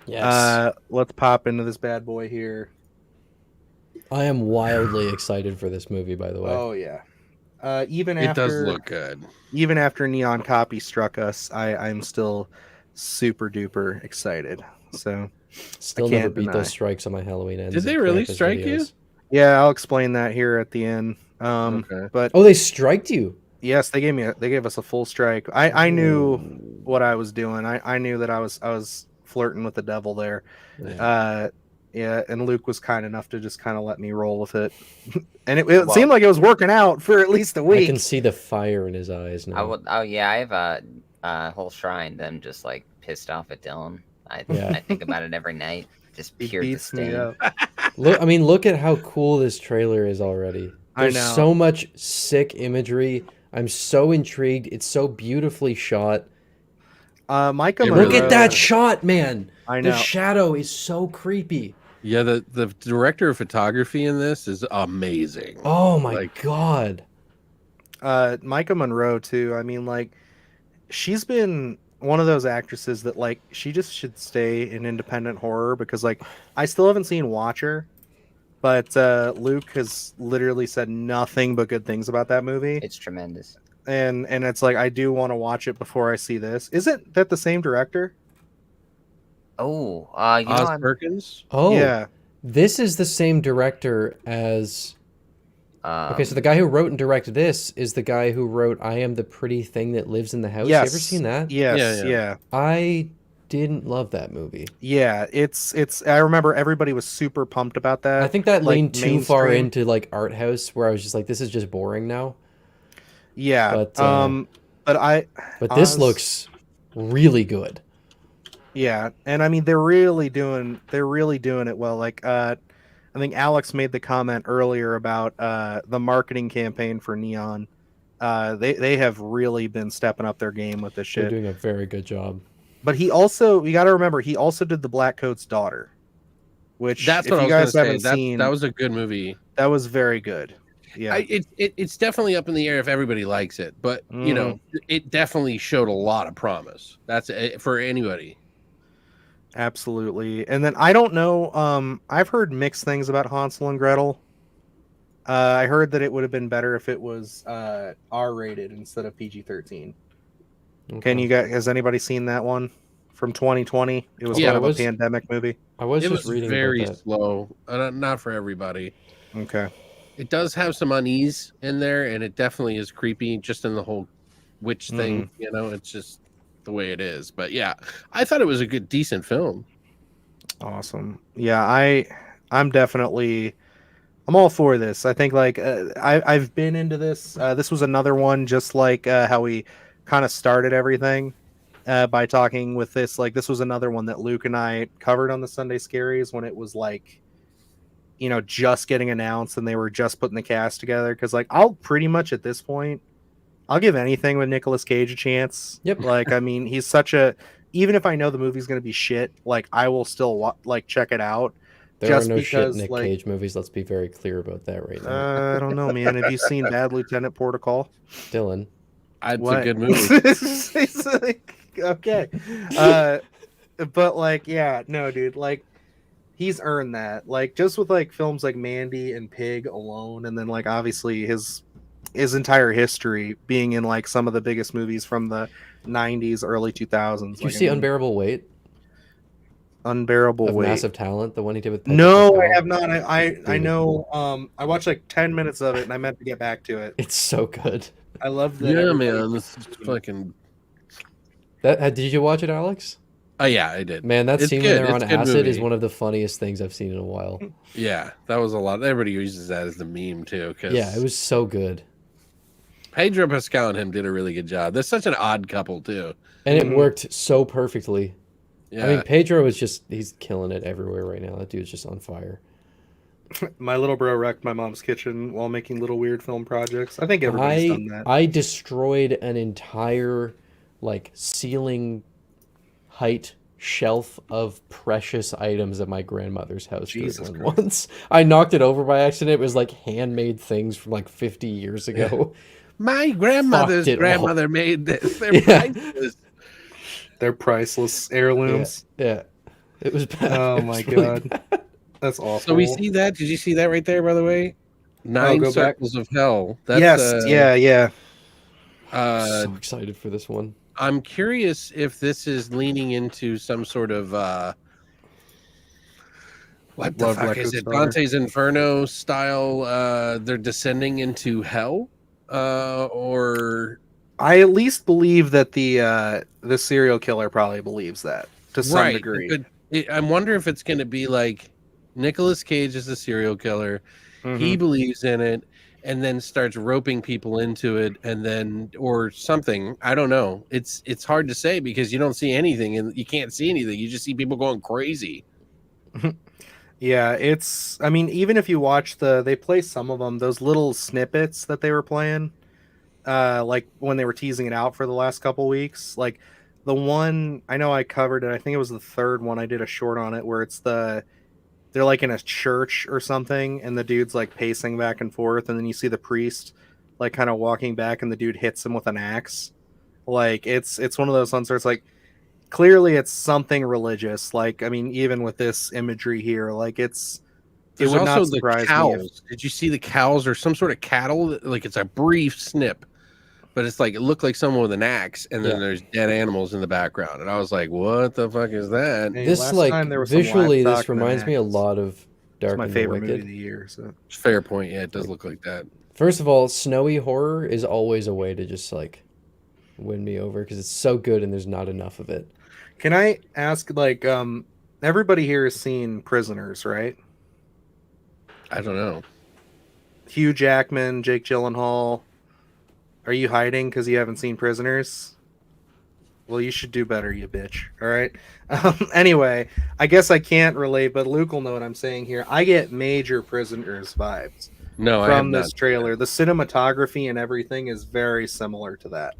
Yes. Let's pop into this bad boy here. I am wildly excited for this movie, by the way. Oh yeah. Even it after does look good. Even after Neon Copy struck us, I'm still super duper excited. So still never beat those strikes on my Halloween ends. Did they really strike you? Yeah, I'll explain that here at the end. Okay. But they striked you. Yes, they gave us a full strike. I knew what I was doing. I knew that I was flirting with the devil there. Yeah. And Luke was kind enough to just kind of let me roll with it. And it seemed like it was working out for at least a week. I can see the fire in his eyes now. I have a whole shrine them just pissed off at Dylan. I think about it every night. Just pure disdain. Look at how cool this trailer is already. There's I know. So much sick imagery. I'm so intrigued. It's so beautifully shot. Micah, look at that shot, man. I know. The shadow is so creepy. Yeah, the director of photography in this is amazing. Oh my god. Micah Monroe too. She's been one of those actresses that like she just should stay in independent horror because like I still haven't seen Watcher, but Luke has literally said nothing but good things about that movie. It's tremendous. And it's like I do want to watch it before I see this. Isn't that the same director? Oh, Oz Perkins? Oh, yeah. This is the same director as. Okay, so the guy who wrote and directed this is the guy who wrote "I Am the Pretty Thing That Lives in the House." Yes. You ever seen that? Yes. Yeah. I didn't love that movie. Yeah, it's. I remember everybody was super pumped about that. I think that like, leaned too far into like art house, where I was just like, "This is just boring now." Yeah, but this looks really good. Yeah, and I mean they're really doing it well. Like I think Alex made the comment earlier about the marketing campaign for Neon. They have really been stepping up their game with this shit. They're doing a very good job. But you got to remember, he also did The Black Coat's Daughter, which that's what if you guys haven't seen, that was a good movie. That was very good. Yeah, it's definitely up in the air if everybody likes it, but you know, it definitely showed a lot of promise. That's for anybody. Absolutely. And then I don't know. I've heard mixed things about Hansel and Gretel. I heard that it would have been better if it was R-rated instead of PG-13. Okay. Has anybody seen that one from 2020? It was kind of a pandemic movie. I was just reading very about that. slow. Not for everybody. Okay. It does have some unease in there, and it definitely is creepy just in the whole witch thing. You know, it's just the way it is. But yeah, I thought it was a decent film. Awesome. Yeah, I'm all for this. I think like I've been into this. This was another one just like how we kind of started everything by talking with this. Like this was another one that Luke and I covered on the Sunday Scaries when it was like, you know, just getting announced and they were just putting the cast together. Because like I'll pretty much at this point, I'll give anything with Nicolas Cage a chance. Yep. Like I mean, he's such a, even if I know the movie's gonna be shit, like I will still like check it out. There are no shit Nick Cage movies. Let's be very clear about that right now. I don't know, man. Have you seen Bad Lieutenant Protocol? Dylan. It's a good movie. Okay. But like, yeah, no, dude, like he's earned that. Like just with like films like Mandy and Pig alone, and then like obviously his entire history being in like some of the biggest movies from the 90s, early 2000s. Did you see Unbearable Weight? Unbearable Weight. Massive Talent, the one he did with No, I have not. I know. I watched like 10 minutes of it, and I meant to get back to it. It's so good. I love that. Yeah, man, this is fucking. Did you watch it, Alex? Oh yeah, I did. Man, that scene when they're on acid movie. is one of the funniest things I've seen in a while. Yeah, that was a lot. Everybody uses that as the meme too. Yeah, it was so good. Pedro Pascal and him did a really good job. They're such an odd couple too, and it worked so perfectly. Yeah. I mean, Pedro is he's killing it everywhere right now. That dude's just on fire. My little bro wrecked my mom's kitchen while making little weird film projects. I think everybody's done that. I destroyed an entire like ceiling height shelf of precious items at my grandmother's house. Jesus Christ. Once I knocked it over by accident. It was like handmade things from like 50 years ago. My grandmother's grandmother made this. They're priceless. They're priceless heirlooms. Yeah. It was bad. Oh my god. Bad. That's awful. So we see that. Did you see that right there, by the way? 9 Circles of Hell. That's, yes. Yeah. So excited for this one. I'm curious if this is leaning into some sort of what the fuck is it? Dante's Inferno style. They're descending into hell, or I at least believe that the serial killer probably believes that to some degree. But I wonder if it's going to be like Nicolas Cage is a serial killer. Mm-hmm. He believes in it. And then starts roping people into it, and then or something. I don't know. It's hard to say because you don't see anything, and you can't see anything. You just see people going crazy. Yeah, I mean, even if you watch they play some of them, those little snippets that they were playing, like when they were teasing it out for the last couple weeks. Like the one I know I covered it. I think it was the third one. I did a short on it where it's they're like in a church or something, and the dude's like pacing back and forth, and then you see the priest like kind of walking back, and the dude hits him with an axe, Like it's one of those ones where it's like clearly it's something religious. Like I mean, even with this imagery here, like There's it would also not the surprise me if cows. Did you see the cows or some sort of cattle? Like it's a brief snip, but it's like it looked like someone with an axe, and then there's dead animals in the background, and I was like, "What the fuck is that?" Hey, This last like time there was some visually, this livestock and reminds an me a axe. lot of It's Dark my and the favorite movie of Wicked. the year. So Fair point. Yeah, it does look like that. First of all, snowy horror is always a way to just like win me over because it's so good and there's not enough of it. can I ask, like, everybody here has seen Prisoners, right? I don't know. Hugh Jackman, Jake Gyllenhaal. Are you hiding because you haven't seen Prisoners? Well, you should do better, you bitch. All right. Anyway, I guess I can't relate, but Luke will know what I'm saying here. I get major Prisoners vibes from this trailer. The cinematography and everything is very similar to that.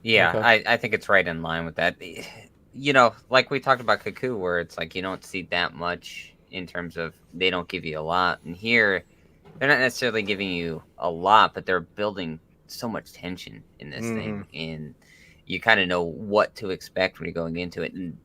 Yeah, okay. I think it's right in line with that. You know, like we talked about Cuckoo, where it's like you don't see that much in terms of they don't give you a lot. And here, they're not necessarily giving you a lot, but they're building so much tension in this thing. And you kind of know what to expect when you're going into it. And,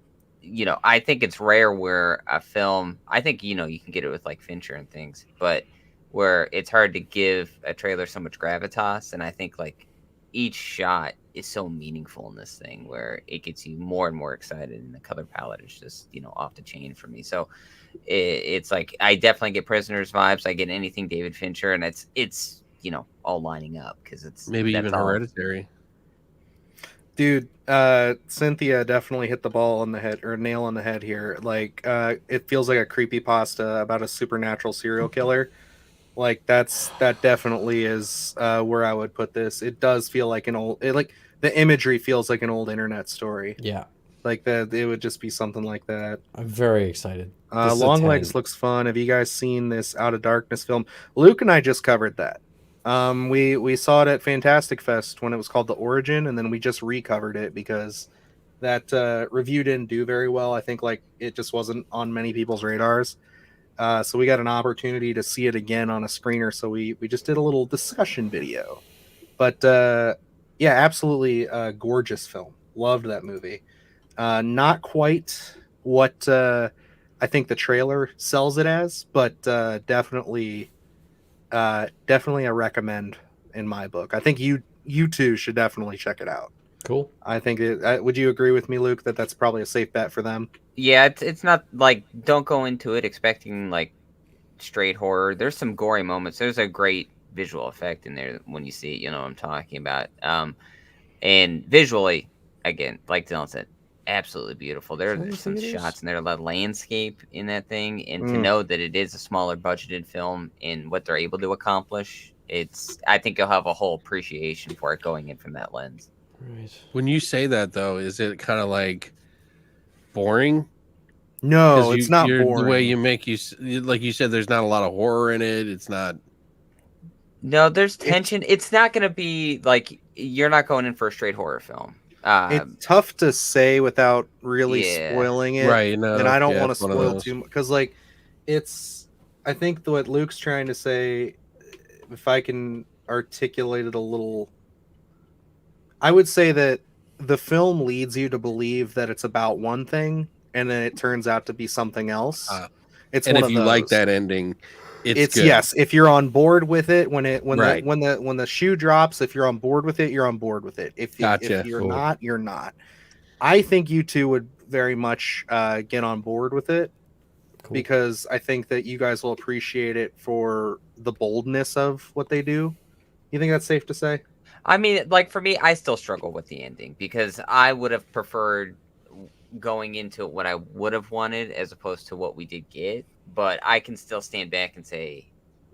you know, I think it's rare where a film, I think, you know, you can get it with like Fincher and things, but where it's hard to give a trailer so much gravitas. And I think like each shot is so meaningful in this thing where it gets you more and more excited, and the color palette is just, you know, off the chain for me. So it's like I definitely get Prisoners vibes. I get anything David Fincher, and it's you know, all lining up because it's maybe even Hereditary. Dude, Cynthia definitely hit the ball on the head, or nail on the head here. Like, it feels like a creepypasta about a supernatural serial killer. Like that definitely is where I would put this. It does feel like like the imagery feels like an old internet story. Yeah. Like that, it would just be something like that. I'm very excited. Longlegs looks fun. Have you guys seen this Out of Darkness film? Luke and I just covered that. We saw it at Fantastic Fest when it was called The Origin, and then we just recovered it because that review didn't do very well. I think like it just wasn't on many people's radars. So we got an opportunity to see it again on a screener. So we just did a little discussion video. But yeah, absolutely gorgeous film. Loved that movie. Not quite what I think the trailer sells it as, but definitely a recommend in my book. I think you two should definitely check it out. Cool. I think would you agree with me, Luke, that that's probably a safe bet for them? Yeah, it's not like don't go into it expecting like straight horror. There's some gory moments. There's a great visual effect in there when you see it. You know what I'm talking about. And visually, again, like Dylan said, absolutely beautiful. There's some shots in there, a lot of landscape in that thing, and to know that it is a smaller budgeted film and what they're able to accomplish, I think you'll have a whole appreciation for it going in from that lens. Right. When you say that, though, is it kind of like boring? No, it's not boring. The way you make like you said, there's not a lot of horror in it. It's not. No, there's tension. It's not going to be like you're not going in for a straight horror film. It's tough to say without really spoiling it, right? No, and I don't want to spoil too much because, like, I think what Luke's trying to say, if I can articulate it a little, I would say that the film leads you to believe that it's about one thing, and then it turns out to be something else. It's and if you like that ending, it's good. Yes. If you're on board with it, when the shoe drops, if you're on board with it, you're on board with it. If you're not, you're not. I think you two would very much get on board with it because I think that you guys will appreciate it for the boldness of what they do. You think that's safe to say? I mean, like for me, I still struggle with the ending because I would have preferred going into what I would have wanted as opposed to what we did get. But I can still stand back and say,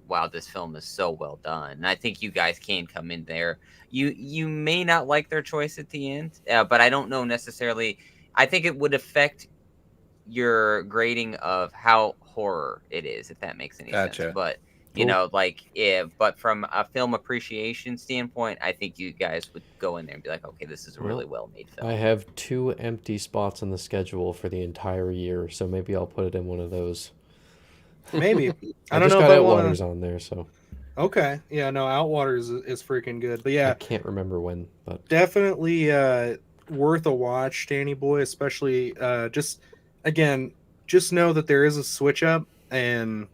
wow, this film is so well done. And I think you guys can come in there. You may not like their choice at the end, but I don't know necessarily. I think it would affect your grading of how horror it is, if that makes any sense. But you know, like, but from a film appreciation standpoint, I think you guys would go in there and be like, okay, this is a really well-made film. I have 2 empty spots on the schedule for the entire year, so maybe I'll put it in one of those. Maybe. I don't know if I want Waters on there, so Okay. Yeah, no, Outwater is freaking good. But yeah. I can't remember when, but definitely worth a watch, Danny Boy, especially just know that there is a switch up and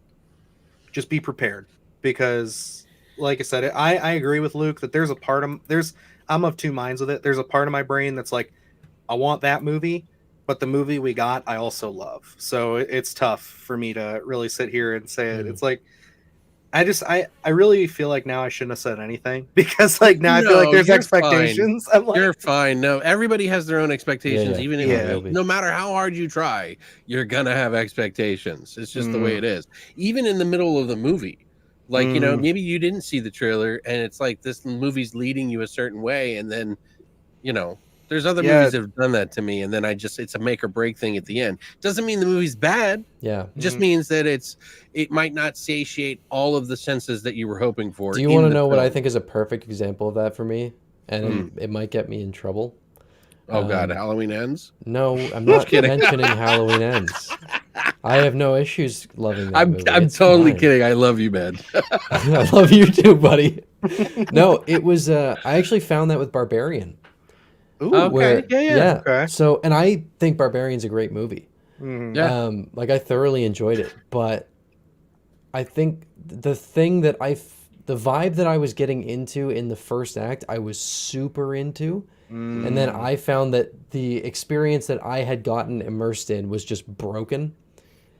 just be prepared because like I said, I agree with Luke that there's a part of I'm of two minds with it. There's a part of my brain that's like, I want that movie, but the movie we got I also love. So it's tough for me to really sit here and say it. It's like I really feel like now I shouldn't have said anything because like now I feel like there's expectations. I'm like, you're fine. No, everybody has their own expectations. Yeah. Even if no matter how hard you try, you're gonna have expectations. It's just the way it is. Even in the middle of the movie, like you know, maybe you didn't see the trailer and it's like this movie's leading you a certain way, and then you know. There's other movies that have done that to me, and then it's a make or break thing at the end. Doesn't mean the movie's bad. Yeah. It just means that it might not satiate all of the senses that you were hoping for. Do you want to know what I think is a perfect example of that for me? And it might get me in trouble. Oh God, Halloween Ends? No, I'm not mentioning Halloween Ends. I have no issues loving that movie. I'm totally kidding. I love you, man. I love you too, buddy. No, it was I actually found that with Barbarian. Ooh, okay. Yeah. Okay. So, and I think Barbarian's a great movie. Yeah. Like I thoroughly enjoyed it, but I think the vibe that I was getting into in the first act, I was super into. And then I found that the experience that I had gotten immersed in was just broken.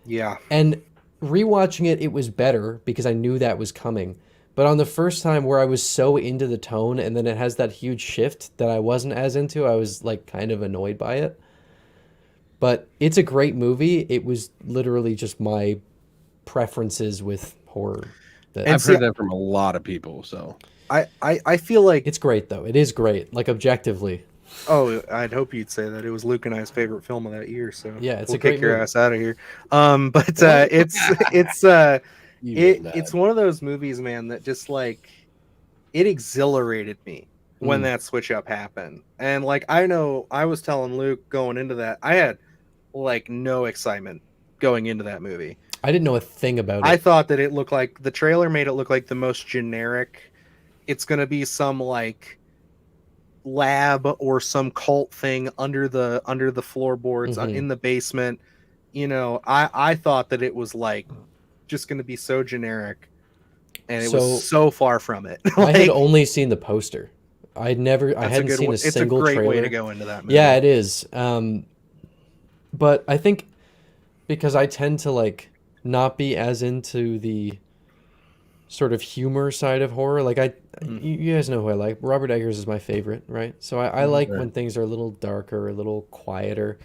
Yeah. And rewatching it, it was better because I knew that was coming. But on the first time where I was so into the tone and then it has that huge shift that I wasn't as into, I was like kind of annoyed by it. But it's a great movie. It was literally just my preferences with horror. I've heard that from a lot of people. So I feel like it's great though. It is great, like objectively. Oh, I'd hope you'd say that. It was Luke and I's favorite film of that year. So yeah, it's we'll a great kick your movie. ass out of here. But it's one of those movies, man, that just like it exhilarated me when that switch up happened. And like I know I was telling Luke going into that, I had like no excitement going into that movie. I didn't know a thing about it. I thought that it looked like the trailer made it look like the most generic. It's gonna be some like lab or some cult thing under the floorboards in the basement. You know, I thought that it was like just going to be so generic, and it was so far from it. Like, I had only seen the poster. I hadn't seen a single trailer. It's a great way to go into that movie. Yeah, it is. But I think because I tend to like not be as into the sort of humor side of horror. Like you guys know who I like. Robert Eggers is my favorite, right? So I like when things are a little darker, a little quieter.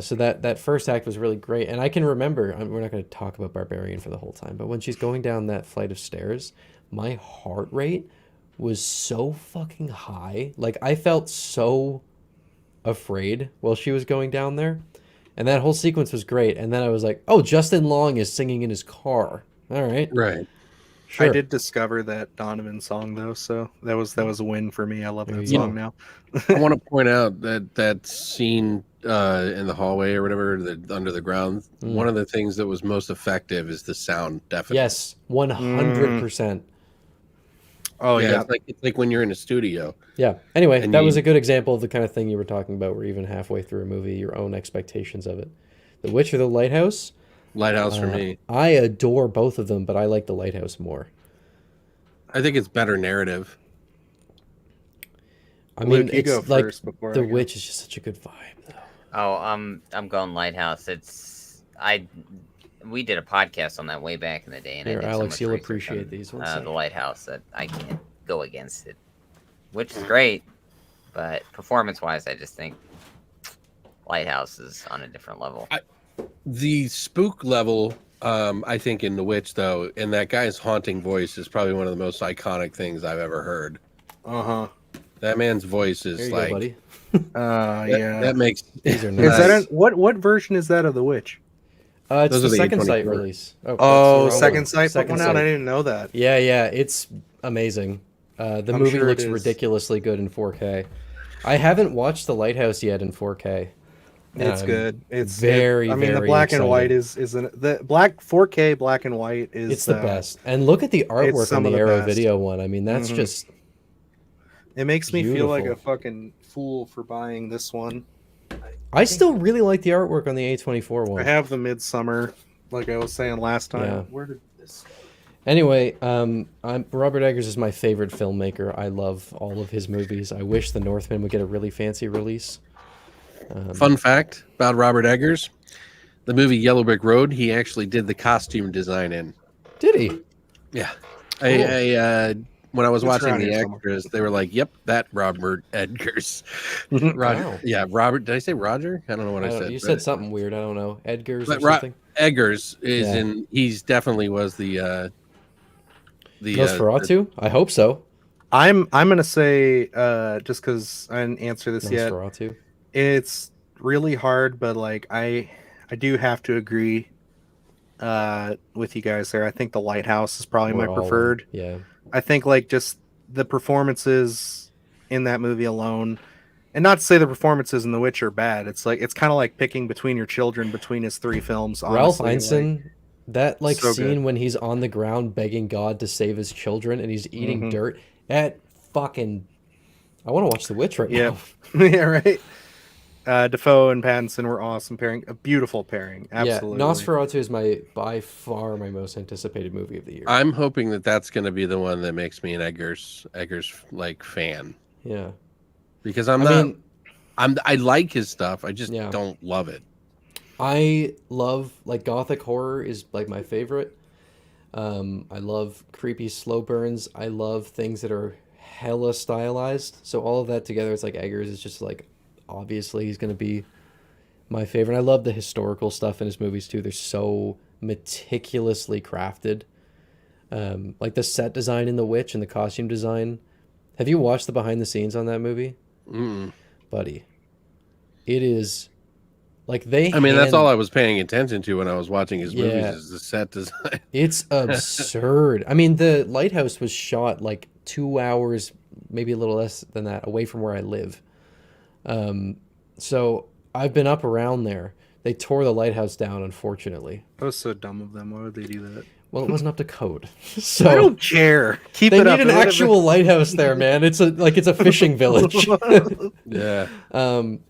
So that first act was really great. And I can remember, we're not going to talk about Barbarian for the whole time, but when she's going down that flight of stairs, my heart rate was so fucking high. Like I felt so afraid while she was going down there. And that whole sequence was great. And then I was like, oh, Justin Long is singing in his car. All right. Right. Sure. I did discover that Donovan song though, so that was a win for me. I love that song now. I want to point out that scene in the hallway or whatever, under the ground. One of the things that was most effective is the sound. Definitely. Yes, 100%. Oh yeah, it's like when you're in a studio. Yeah. Anyway, that was a good example of the kind of thing you were talking about, where even halfway through a movie, your own expectations of it. The Witch or the Lighthouse. Lighthouse for me. I adore both of them, but I like The Lighthouse more. I think it's better narrative. I mean, Luke, it's like The Witch is just such a good vibe, though. Oh, I'm going Lighthouse. We did a podcast on that way back in the day, and here, I did Alex, so you'll appreciate these. The Lighthouse, that I can't go against it, which is great, but performance-wise, I just think Lighthouse is on a different level. The spook level, I think, in The Witch, though, and that guy's haunting voice is probably one of the most iconic things I've ever heard. That man's voice is like, buddy. Yeah, that makes. These are nice. Is that what version is that of The Witch? It's the second sight release. Second sight put one out. I didn't know that. Yeah, it's amazing. The movie looks ridiculously good in 4K. I haven't watched The Lighthouse yet in 4K. It's good. It's very. I mean, the very black excited. and white the black 4K black and white is. It's the best. And look at the artwork on the Arrow best. Video one. I mean, that's just. It makes me beautiful. feel like a fucking fool for buying this one. I still really like the artwork on the A24 one. I have the Midsummer, like I was saying last time. Yeah. Where did this go? Anyway, Robert Eggers is my favorite filmmaker. I love all of his movies. I wish The Northman would get a really fancy release. Fun fact about Robert Eggers: the movie Yellow Brick Road, he actually did the costume design in. Did he? Yeah. Cool. I when I was It's watching around the here extras, they were like, "Yep, that Robert Eggers." Roger, Wow. yeah, Robert. Did I say Roger? I don't know what I said. You said something weird. I don't know. Edgars or But something. Eggers is in. He's definitely was the Nosferatu? I hope so. I'm gonna say just because I didn't answer this yet. Nosferatu. It's really hard, but like I do have to agree with you guys there. I think The Lighthouse is probably my preferred. Yeah. I think like just the performances in that movie alone, and not to say the performances in The Witch are bad. It's like it's kind of like picking between your children between his 3 films. Honestly. Ralph Ineson, that like so scene good. when he's on the ground begging God to save his children and he's eating dirt. That fucking. I want to watch The Witch right now. Yeah, right. Defoe and Pattinson were awesome pairing. A beautiful pairing. Absolutely. Yeah, Nosferatu is by far my most anticipated movie of the year. I'm hoping that that's going to be the one that makes me an Eggers like fan. Yeah. Because I like his stuff. I just don't love it. I love like gothic horror is like my favorite. I love creepy slow burns. I love things that are hella stylized. So all of that together, it's like Eggers is just like obviously he's going to be my favorite. I love the historical stuff in his movies too. They're so meticulously crafted. Like the set design in The Witch and the costume design. Have you watched the behind the scenes on that movie? Buddy, it is like that's all I was paying attention to when I was watching his movies is the set design. It's absurd. I mean, the Lighthouse was shot like 2 hours, maybe a little less than that, away from where I live. So I've been up around there. They tore the lighthouse down, unfortunately. That was so dumb of them. Why would they do that? Well, it wasn't up to code. So I don't care. Keep they it up. need an actual lighthouse there, man. It's a fishing village. Yeah.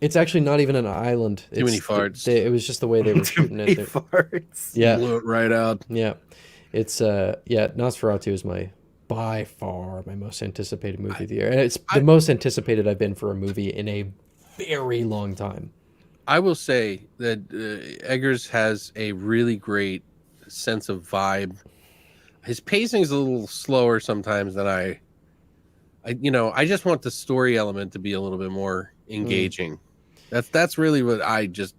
It's actually not even an island. Too many farts. It was just the way they were shooting it. Farts. Yeah. Blew it right out. Yeah. It's Nosferatu is by far my most anticipated movie of the year. And it's the most anticipated I've been for a movie in a very long time. I will say that Eggers has a really great sense of vibe. His pacing is a little slower sometimes than I just want the story element to be a little bit more engaging. That's really what I just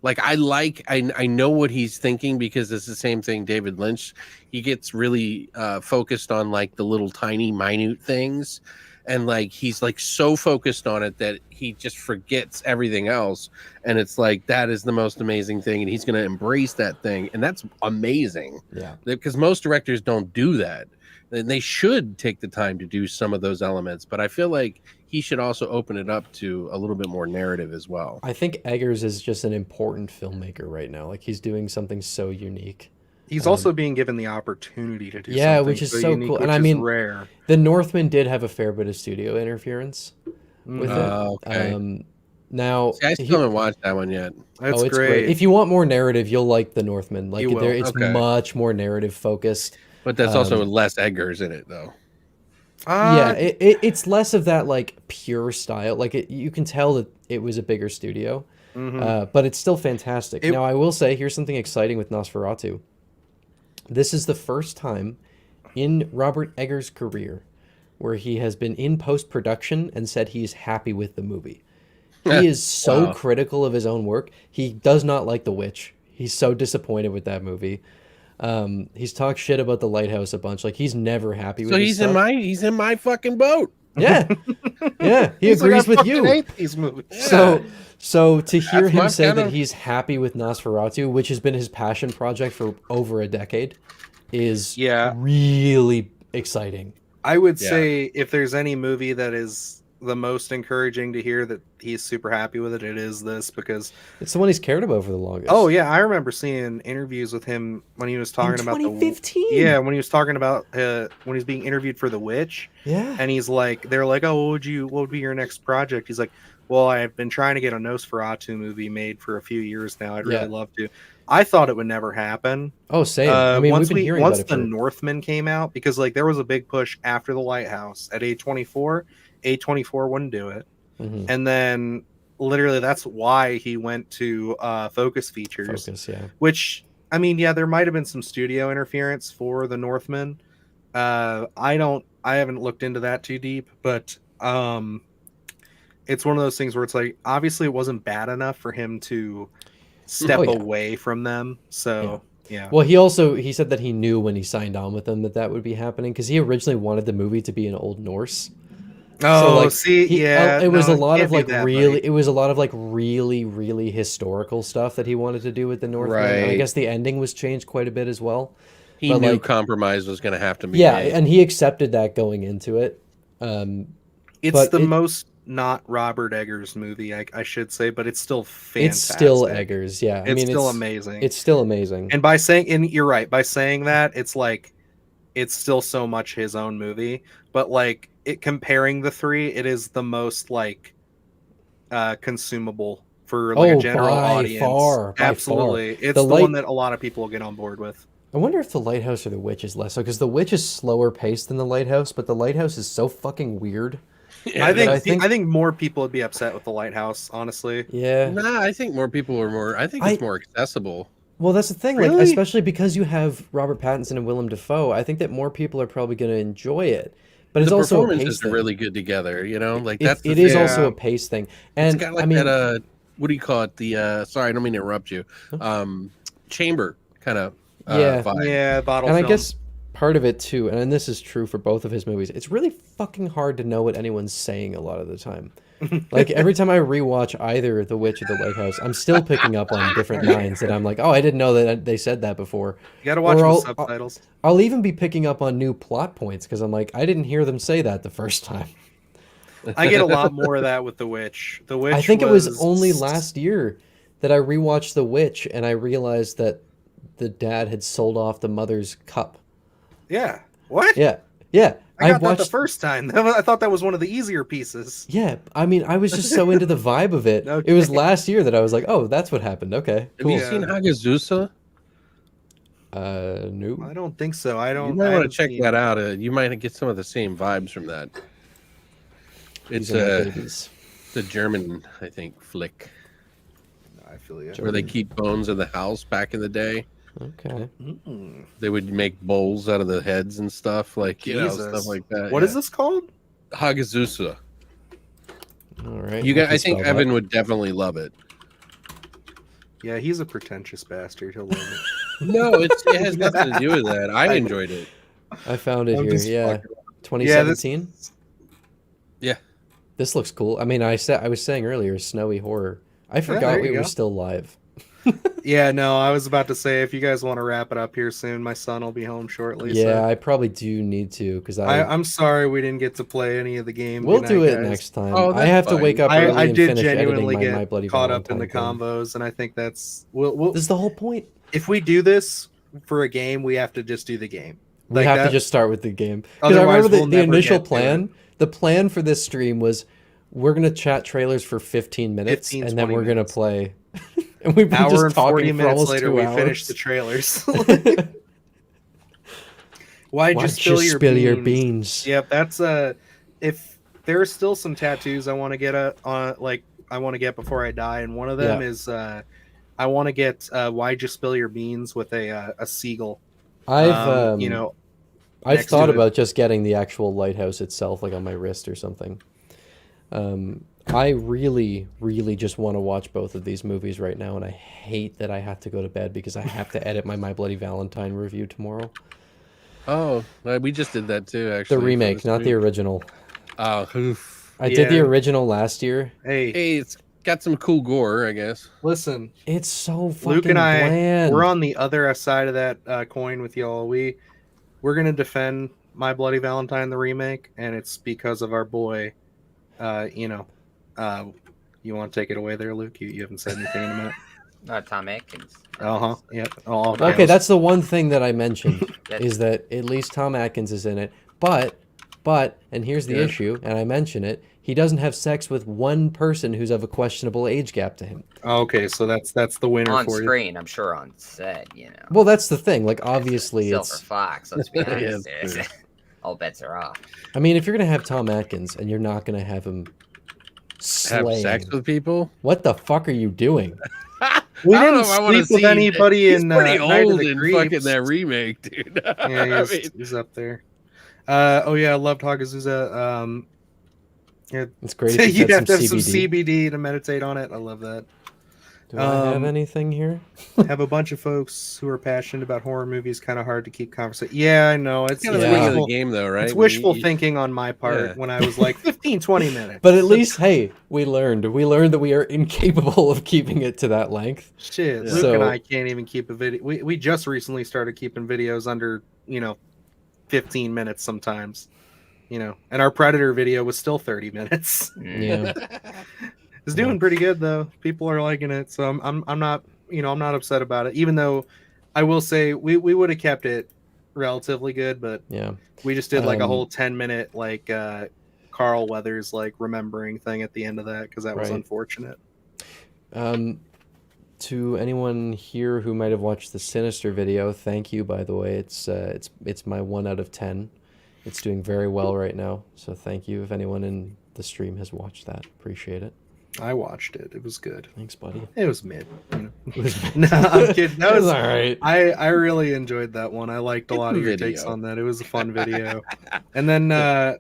like. I know what he's thinking because it's the same thing David Lynch. He gets really focused on like the little tiny minute things. And like he's like so focused on it that he just forgets everything else, and it's like that is the most amazing thing, and he's going to embrace that thing, and that's amazing. Yeah, because most directors don't do that, and they should take the time to do some of those elements. But I feel like he should also open it up to a little bit more narrative as well. I think Eggers is just an important filmmaker right now. Like he's doing something so unique. He's also being given the opportunity to do something. Yeah, which is so unique, cool. which And I mean, rare. The Northman did have a fair bit of studio interference with it. Okay. Now, see, I still haven't watched that one yet. It's it's great. If you want more narrative, you'll like The Northman. Like it's much more narrative focused. But that's also less Eggers in it, though. It's less of that like pure style. Like you can tell that it was a bigger studio, but it's still fantastic. Now, I will say, here's something exciting with Nosferatu. This is the first time in Robert Eggers' career where he has been in post-production and said he's happy with the movie. He is so critical of his own work. He does not like The Witch. He's so disappointed with that movie. He's talked shit about The Lighthouse a bunch. Like he's never happy with. So he's in my fucking boat. Yeah, yeah. He agrees with you. Hate these movies. So to hear him say that he's happy with Nosferatu, which has been his passion project for over a decade, is really exciting. I would say if there's any movie that is the most encouraging to hear that he's super happy with it, it is this, because it's the one he's cared about for the longest. Oh yeah, I remember seeing interviews with him when he was talking about 2015. when he was talking about when he was being interviewed for The Witch. Yeah. And he's like, they're like, oh, what would be your next project? He's like, well, I've been trying to get a Nosferatu movie made for a few years now. I'd really love to. I thought it would never happen. Oh, same. I mean, once we've been hearing about it the Northman came out, because like there was a big push after The Lighthouse at A24. A24 wouldn't do it. Mm-hmm. And then literally that's why he went to Focus Features. Which, I mean, yeah, there might have been some studio interference for the Northman. I haven't looked into that too deep, but it's one of those things where it's like, obviously it wasn't bad enough for him to step away from them. So yeah. Well, he said that he knew when he signed on with them that would be happening, because he originally wanted the movie to be in Old Norse. Oh, so, like, it was a lot of like really historical stuff that he wanted to do with the Northman. Right. And I guess the ending was changed quite a bit as well. He knew compromise was going to have to be made. And he accepted that going into it. It's the most not Robert Eggers movie, I should say, but it's still fantastic. It's still Eggers, yeah. It's still amazing. It's still amazing. And by saying, and you're right, by saying that, it's like, it's still so much his own movie, but like comparing the three, it is the most like consumable for like a general audience. Absolutely. It's the one that a lot of people will get on board with. I wonder if The Lighthouse or The Witch is less so, because The Witch is slower paced than The Lighthouse, but The Lighthouse is so fucking weird. Yeah, I think more people would be upset with The Lighthouse, honestly. Yeah. Nah, I think more people are more. I think it's more accessible. Well, that's the thing. Really? Like, especially because you have Robert Pattinson and Willem Dafoe, I think that more people are probably going to enjoy it. But it's also a pace performances thing. are really good together, you know. Like that's it is also a pace thing, and it's got like that. What do you call it? The sorry, I don't mean to interrupt you. Chamber kind of. Vibe. Bottle. And film. I guess part of it too, and this is true for both of his movies. It's really fucking hard to know what anyone's saying a lot of the time. Like every time I rewatch either The Witch or The Lighthouse, I'm still picking up on different lines that I'm like, oh, I didn't know that they said that before. You gotta watch the subtitles. I'll even be picking up on new plot points because I'm like, I didn't hear them say that the first time. I get a lot more of that with The Witch. The Witch. I think it was only last year that I rewatched The Witch and I realized that the dad had sold off the mother's cup. Yeah. What? Yeah. I got that the first time. I thought that was one of the easier pieces. Yeah, I mean, I was just so into the vibe of it. Okay. It was last year that I was like, "Oh, that's what happened." Okay, cool. Have you seen Hagazusa? No. I don't think so. You might want to check that out. You might get some of the same vibes from that. It's the German, I think, flick. I feel you. Where they keep bones in the house back in the day. Okay. They would make bowls out of the heads and stuff, like stuff like that. What is this called? Hagazusa. All right. I think Evan would definitely love it. Yeah, he's a pretentious bastard. He'll love it. No, it has nothing to do with that. I enjoyed it. I found it here. Yeah, 2017. Yeah, this looks cool. I mean, I was saying earlier, snowy horror. I forgot we were still live. Yeah, no, I was about to say, if you guys want to wrap it up here soon, my son will be home shortly. Yeah, so. I probably do need to, because I'm sorry we didn't get to play any of the game. We'll do it next time. I have to wake up early I and did finish genuinely editing get my Bloody caught Valentine up in the thing. combos, and I think that's this is the whole point. If we do this for a game, we have to just do the game. We have to just start with the game. Because I remember the initial plan. The plan for this stream was we're gonna chat trailers for 15 minutes, and then we're gonna play. And we've been hour just and talking 40 for minutes almost later, 2 we hours. finished the trailers. Why'd you spill your beans? Yep, that's if there's still some tattoos I want to get I want to get before I die, and one of them is I want to get why'd you spill your beans with a seagull. I've thought about just getting the actual lighthouse itself, like on my wrist or something. I really, really just want to watch both of these movies right now, and I hate that I have to go to bed because I have to edit my Bloody Valentine review tomorrow. Oh, we just did that too, actually. The remake, not the original. Oh, oof. I did the original last year. Hey, it's got some cool gore, I guess. Listen, it's so fucking Luke and I, bland. we're on the other side of that coin with y'all. We're gonna defend My Bloody Valentine, the remake, and it's because of our boy you know, you want to take it away there, Luke? You haven't said anything in a minute. Tom Atkins. Yep. Okay, that's the one thing that I mentioned is that at least Tom Atkins is in it. But, and here's the issue, and I mention it, he doesn't have sex with one person who's of a questionable age gap to him. Okay, so that's the winner on for screen, you. I'm sure on set, you know. Well, that's the thing. Like, obviously, Silver it's Fox. Let's be honest. All bets are off. I mean, if you're gonna have Tom Atkins and you're not gonna have him slaying, have sex with people, what the fuck are you doing? We didn't sleep with anybody in pretty Night of old the in Creeps. fucking that remake, dude. Yeah, he's up there. Oh yeah, I loved Hagazusa. Yeah, it's great if you'd have to have CBD. some CBD to meditate on it. I love that. Do I have anything here? Have a bunch of folks who are passionate about horror movies. Kind of hard to keep conversation. Yeah, I know. It's kind of the ring of the game, though, right? It's wishful thinking on my part when I was like 15, 20 minutes. But at least, hey, we learned. We learned that we are incapable of keeping it to that length. Shit, Luke and I can't even keep a video. We just recently started keeping videos under 15 minutes sometimes. And our Predator video was still 30 minutes. Yeah. It's doing pretty good though. People are liking it, so I'm not I'm not upset about it. Even though I will say we would have kept it relatively good, but we just did like a whole 10-minute like Carl Weathers like remembering thing at the end of that because that was unfortunate. To anyone here who might have watched the Sinister video, thank you, by the way. It's my 1 out of 10. It's doing very well right now, so thank you if anyone in the stream has watched that. Appreciate it. I watched it. It was good. Thanks, buddy. It was mid. No, I'm kidding. That was all right. I really enjoyed that one. I liked a lot of your takes on that. It was a fun video. And then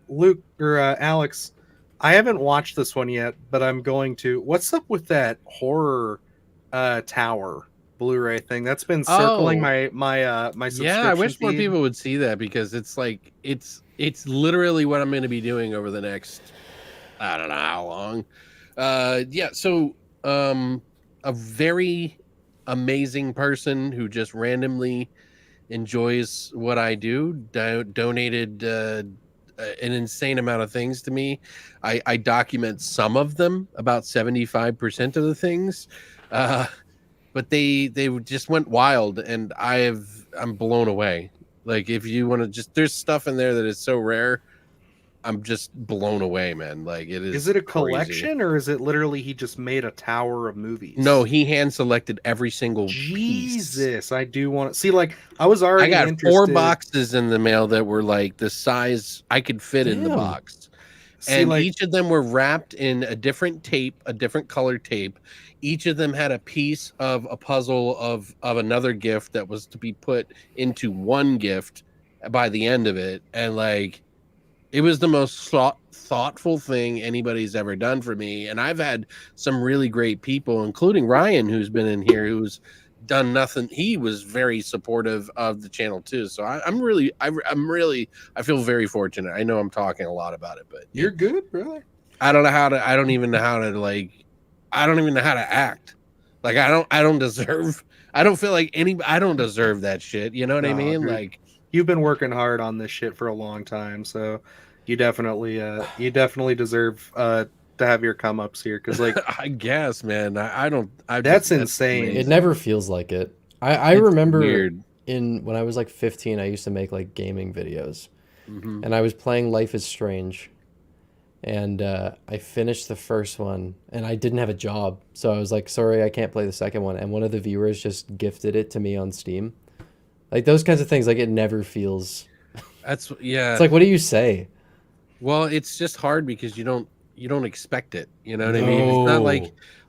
Luke or Alex, I haven't watched this one yet, but I'm going to. What's up with that horror tower Blu-ray thing? That's been circling my subscription I wish more feed. people would see that because it's like it's literally what I'm going to be doing over the next I don't know how long. So a very amazing person who just randomly enjoys what I do donated an insane amount of things to me. I document some of them, about 75% of the things, but they just went wild, and I'm blown away. Like, if you want to there's stuff in there that is so rare. I'm just blown away, man. Like, it is. Is it a collection or is it literally he just made a tower of movies? No, he hand selected every single Jesus, piece. I do want to see. Like, I was already. I got 4 boxes in the mail that were like the size I could fit in the box, and each of them were wrapped in a different tape, a different color tape. Each of them had a piece of a puzzle of another gift that was to be put into one gift by the end of it, and like. It was the most thoughtful thing anybody's ever done for me. And I've had some really great people, including Ryan, who's been in here, who's done nothing. He was very supportive of the channel too. So I feel very fortunate. I know I'm talking a lot about it, but you're good, brother. I don't even know how to act. Like, I don't deserve that shit. You know what I mean? Dude. Like, you've been working hard on this shit for a long time, so you definitely deserve to have your come ups here. Because, like, I guess, man, that's insane. It never feels like it. I remember when I was like 15, I used to make like gaming videos, and I was playing Life is Strange, and I finished the first one, and I didn't have a job, so I was like, sorry, I can't play the second one, and one of the viewers just gifted it to me on Steam. Like, those kinds of things, like, it never feels. It's like, what do you say? Well, it's just hard because you don't expect it. You know what I mean? It's not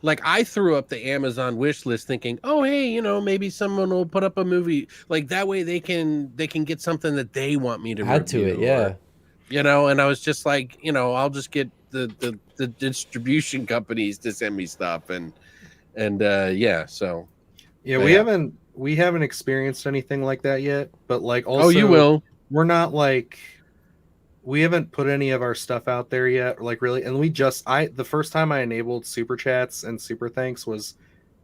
like I threw up the Amazon wish list thinking, oh, hey, maybe someone will put up a movie like that way they can get something that they want me to add to it, and I was just like, I'll just get the distribution companies to send me stuff so we haven't experienced anything like that yet, but like also you will. We're not like we haven't put any of our stuff out there yet, like really. And the first time I enabled super chats and super thanks was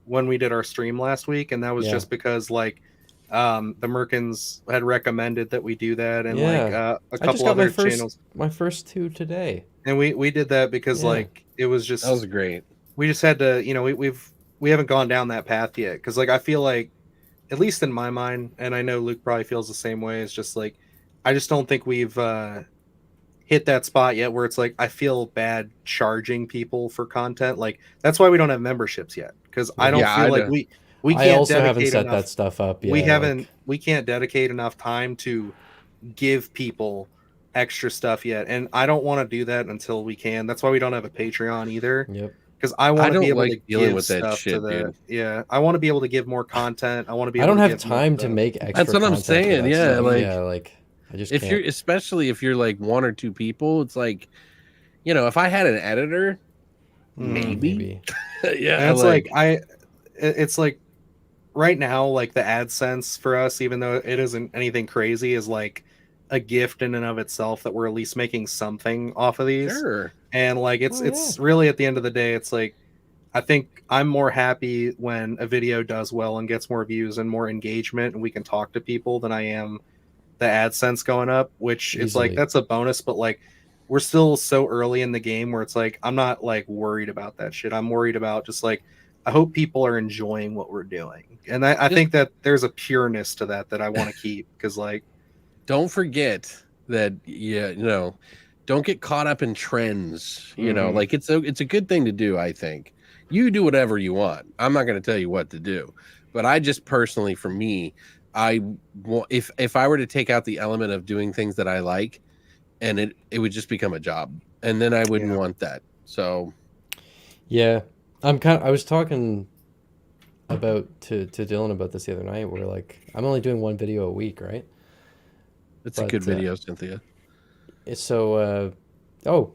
when we did our stream last week, and that was just because like the Merkins had recommended that we do that, and a couple other channels. My first 2 today, and we did that because it was just, that was great. We just had to, we haven't gone down that path yet, because I feel like, at least in my mind, and I know Luke probably feels the same way, it's just I just don't think we've hit that spot yet where it's I feel bad charging people for content. That's why we don't have memberships yet, because I don't feel like we can't. I also haven't set that stuff up yet. We can't dedicate enough time to give people extra stuff yet, and I don't want to do that until we can. That's why we don't have a Patreon either. Yep. Because I want to be able to dealing with that shit, dude. Yeah, I want to be able to give more content. I want to be. I don't have time to make extra. That's what I'm saying. Yeah, I just if can't. especially if you're 1 or 2 people, it's if I had an editor, maybe. Yeah, and it's right now, the AdSense for us, even though it isn't anything crazy, is a gift in and of itself that we're at least making something off of these. Sure. And it's really, at the end of the day, it's I think I'm more happy when a video does well and gets more views and more engagement and we can talk to people than I am the AdSense going up, which Easily. it's that's a bonus, but we're still so early in the game where it's I'm not worried about that shit. I'm worried about just I hope people are enjoying what we're doing. And I think that there's a pureness to that I want to keep, because don't forget that, don't get caught up in trends. It's a good thing to do. I think you do whatever you want. I'm not going to tell you what to do, but I just personally, for me, if I were to take out the element of doing things that I like, and it would just become a job, and then I wouldn't want that. So yeah, I was talking about to Dylan about this the other night, where I'm only doing 1 video a week, right? It's a good video, Cynthia. So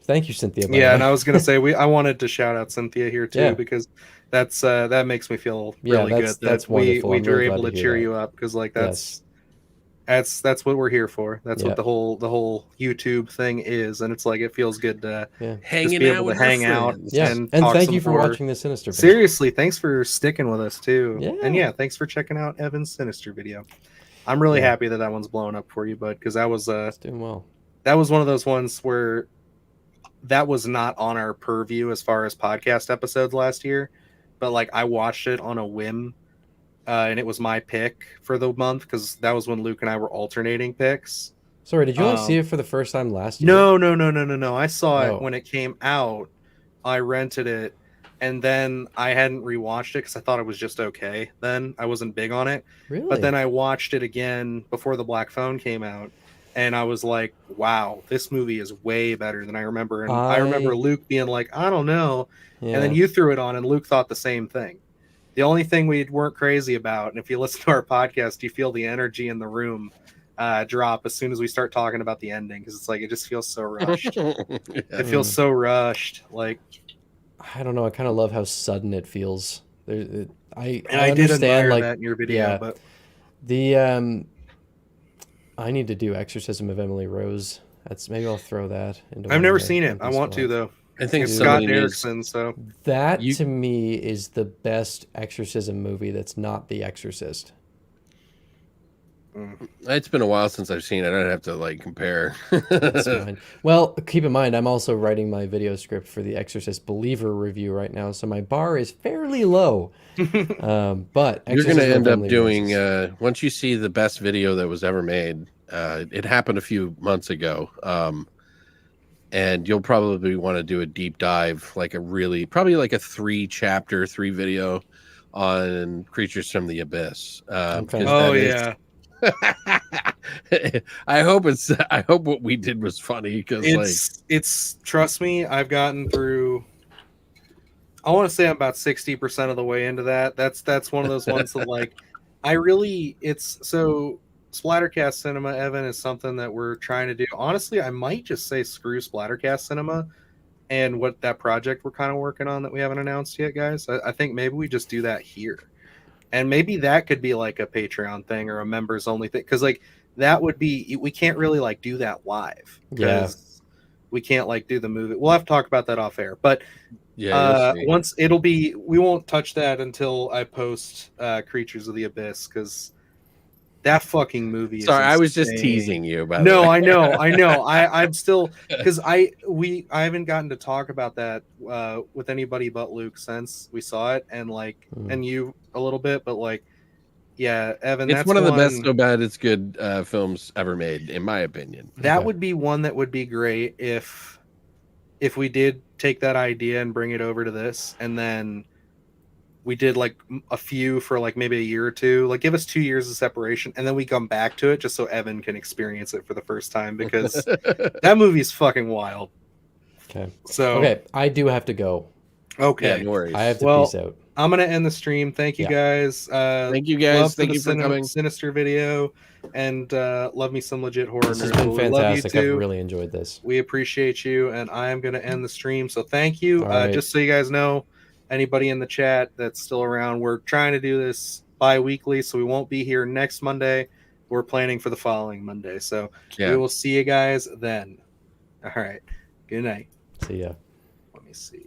thank you, Cynthia. Yeah, and I was gonna say I wanted to shout out Cynthia here too, because that's that makes me feel really good. That's wonderful. We were able to cheer you up, because that's what we're here for. That's what the whole YouTube thing is, and it's it feels good to hanging be out able with to hang out. And thank you for watching the Sinister video. Seriously, thanks for sticking with us too. Yeah. And thanks for checking out Evan's Sinister video. I'm really happy that one's blowing up for you, bud, because that was it's doing well. That was one of those ones where that was not on our purview as far as podcast episodes last year, but I watched it on a whim, and it was my pick for the month, because that was when Luke and I were alternating picks. Sorry, did you only see it for the first time last year? No. I saw it when it came out. I rented it, and then I hadn't rewatched it because I thought it was just okay. Then I wasn't big on it. Really? But then I watched it again before the Black Phone came out, and I was like, wow, this movie is way better than I remember. And I remember Luke being like, I don't know. Yeah. And then you threw it on, and Luke thought the same thing. The only thing we weren't crazy about, and if you listen to our podcast, you feel the energy in the room drop as soon as we start talking about the ending, because it's it just feels so rushed. It feels so rushed. I don't know. I kind of love how sudden it feels. I did admire that in your video, but I need to do Exorcism of Emily Rose. Maybe I'll throw that into. I've never seen it. I want to though. I think it's Scott Derrickson. So that to me is the best exorcism movie. That's not The Exorcist. It's been a while since I've seen it. I'd have to compare. That's fine. Well, keep in mind, I'm also writing my video script for the Exorcist Believer review right now, so my bar is fairly low. But you're going to end up doing once you see the best video that was ever made. It happened a few months ago, and you'll probably want to do a deep dive, probably a 3-chapter, 3 video on Creatures from the Abyss. Okay. Oh yeah. I hope what we did was funny, because it's trust me, I've gotten through, I want to say I'm about 60% of the way into that. That's one of those ones that it's so Splattercast Cinema, Evan, is something that we're trying to do. Honestly, I might just say screw Splattercast Cinema and what that project we're kind of working on that we haven't announced yet, guys. I think maybe we just do that here. And maybe that could be a Patreon thing or a members only thing. Because that would be, we can't really do that live. Because we can't do the movie. We'll have to talk about that off air. But once we won't touch that until I post Creatures of the Abyss. Because That fucking movie. Sorry, is I was just insane. teasing you. By no, the way. I know. I'm still because I haven't gotten to talk about that with anybody but Luke since we saw it, and like and you a little bit, but like, yeah, Evan, it's that's one of the best so bad it's good films ever made, in my opinion. That would be one that would be great if we did take that idea and bring it over to this, and then we did like a few for like maybe a year or two, like give us 2 years of separation, and then we come back to it just so Evan can experience it for the first time, because that movie's fucking wild. Okay. So okay, I do have to go. Okay. Yeah, no worries. I have to peace out. I'm gonna end the stream. Thank you guys. Thank you guys. Love Thank for you the for coming. Sinister video, and love me some legit horror. This has nerds. been fantastic. I've really enjoyed this. We appreciate you, and I am gonna end the stream. So thank you. Right. Just so you guys know, anybody in the chat that's still around, we're trying to do this bi-weekly, so we won't be here next Monday. We're planning for the following Monday, so we will see you guys then. All right. Good night. See ya. Let me see.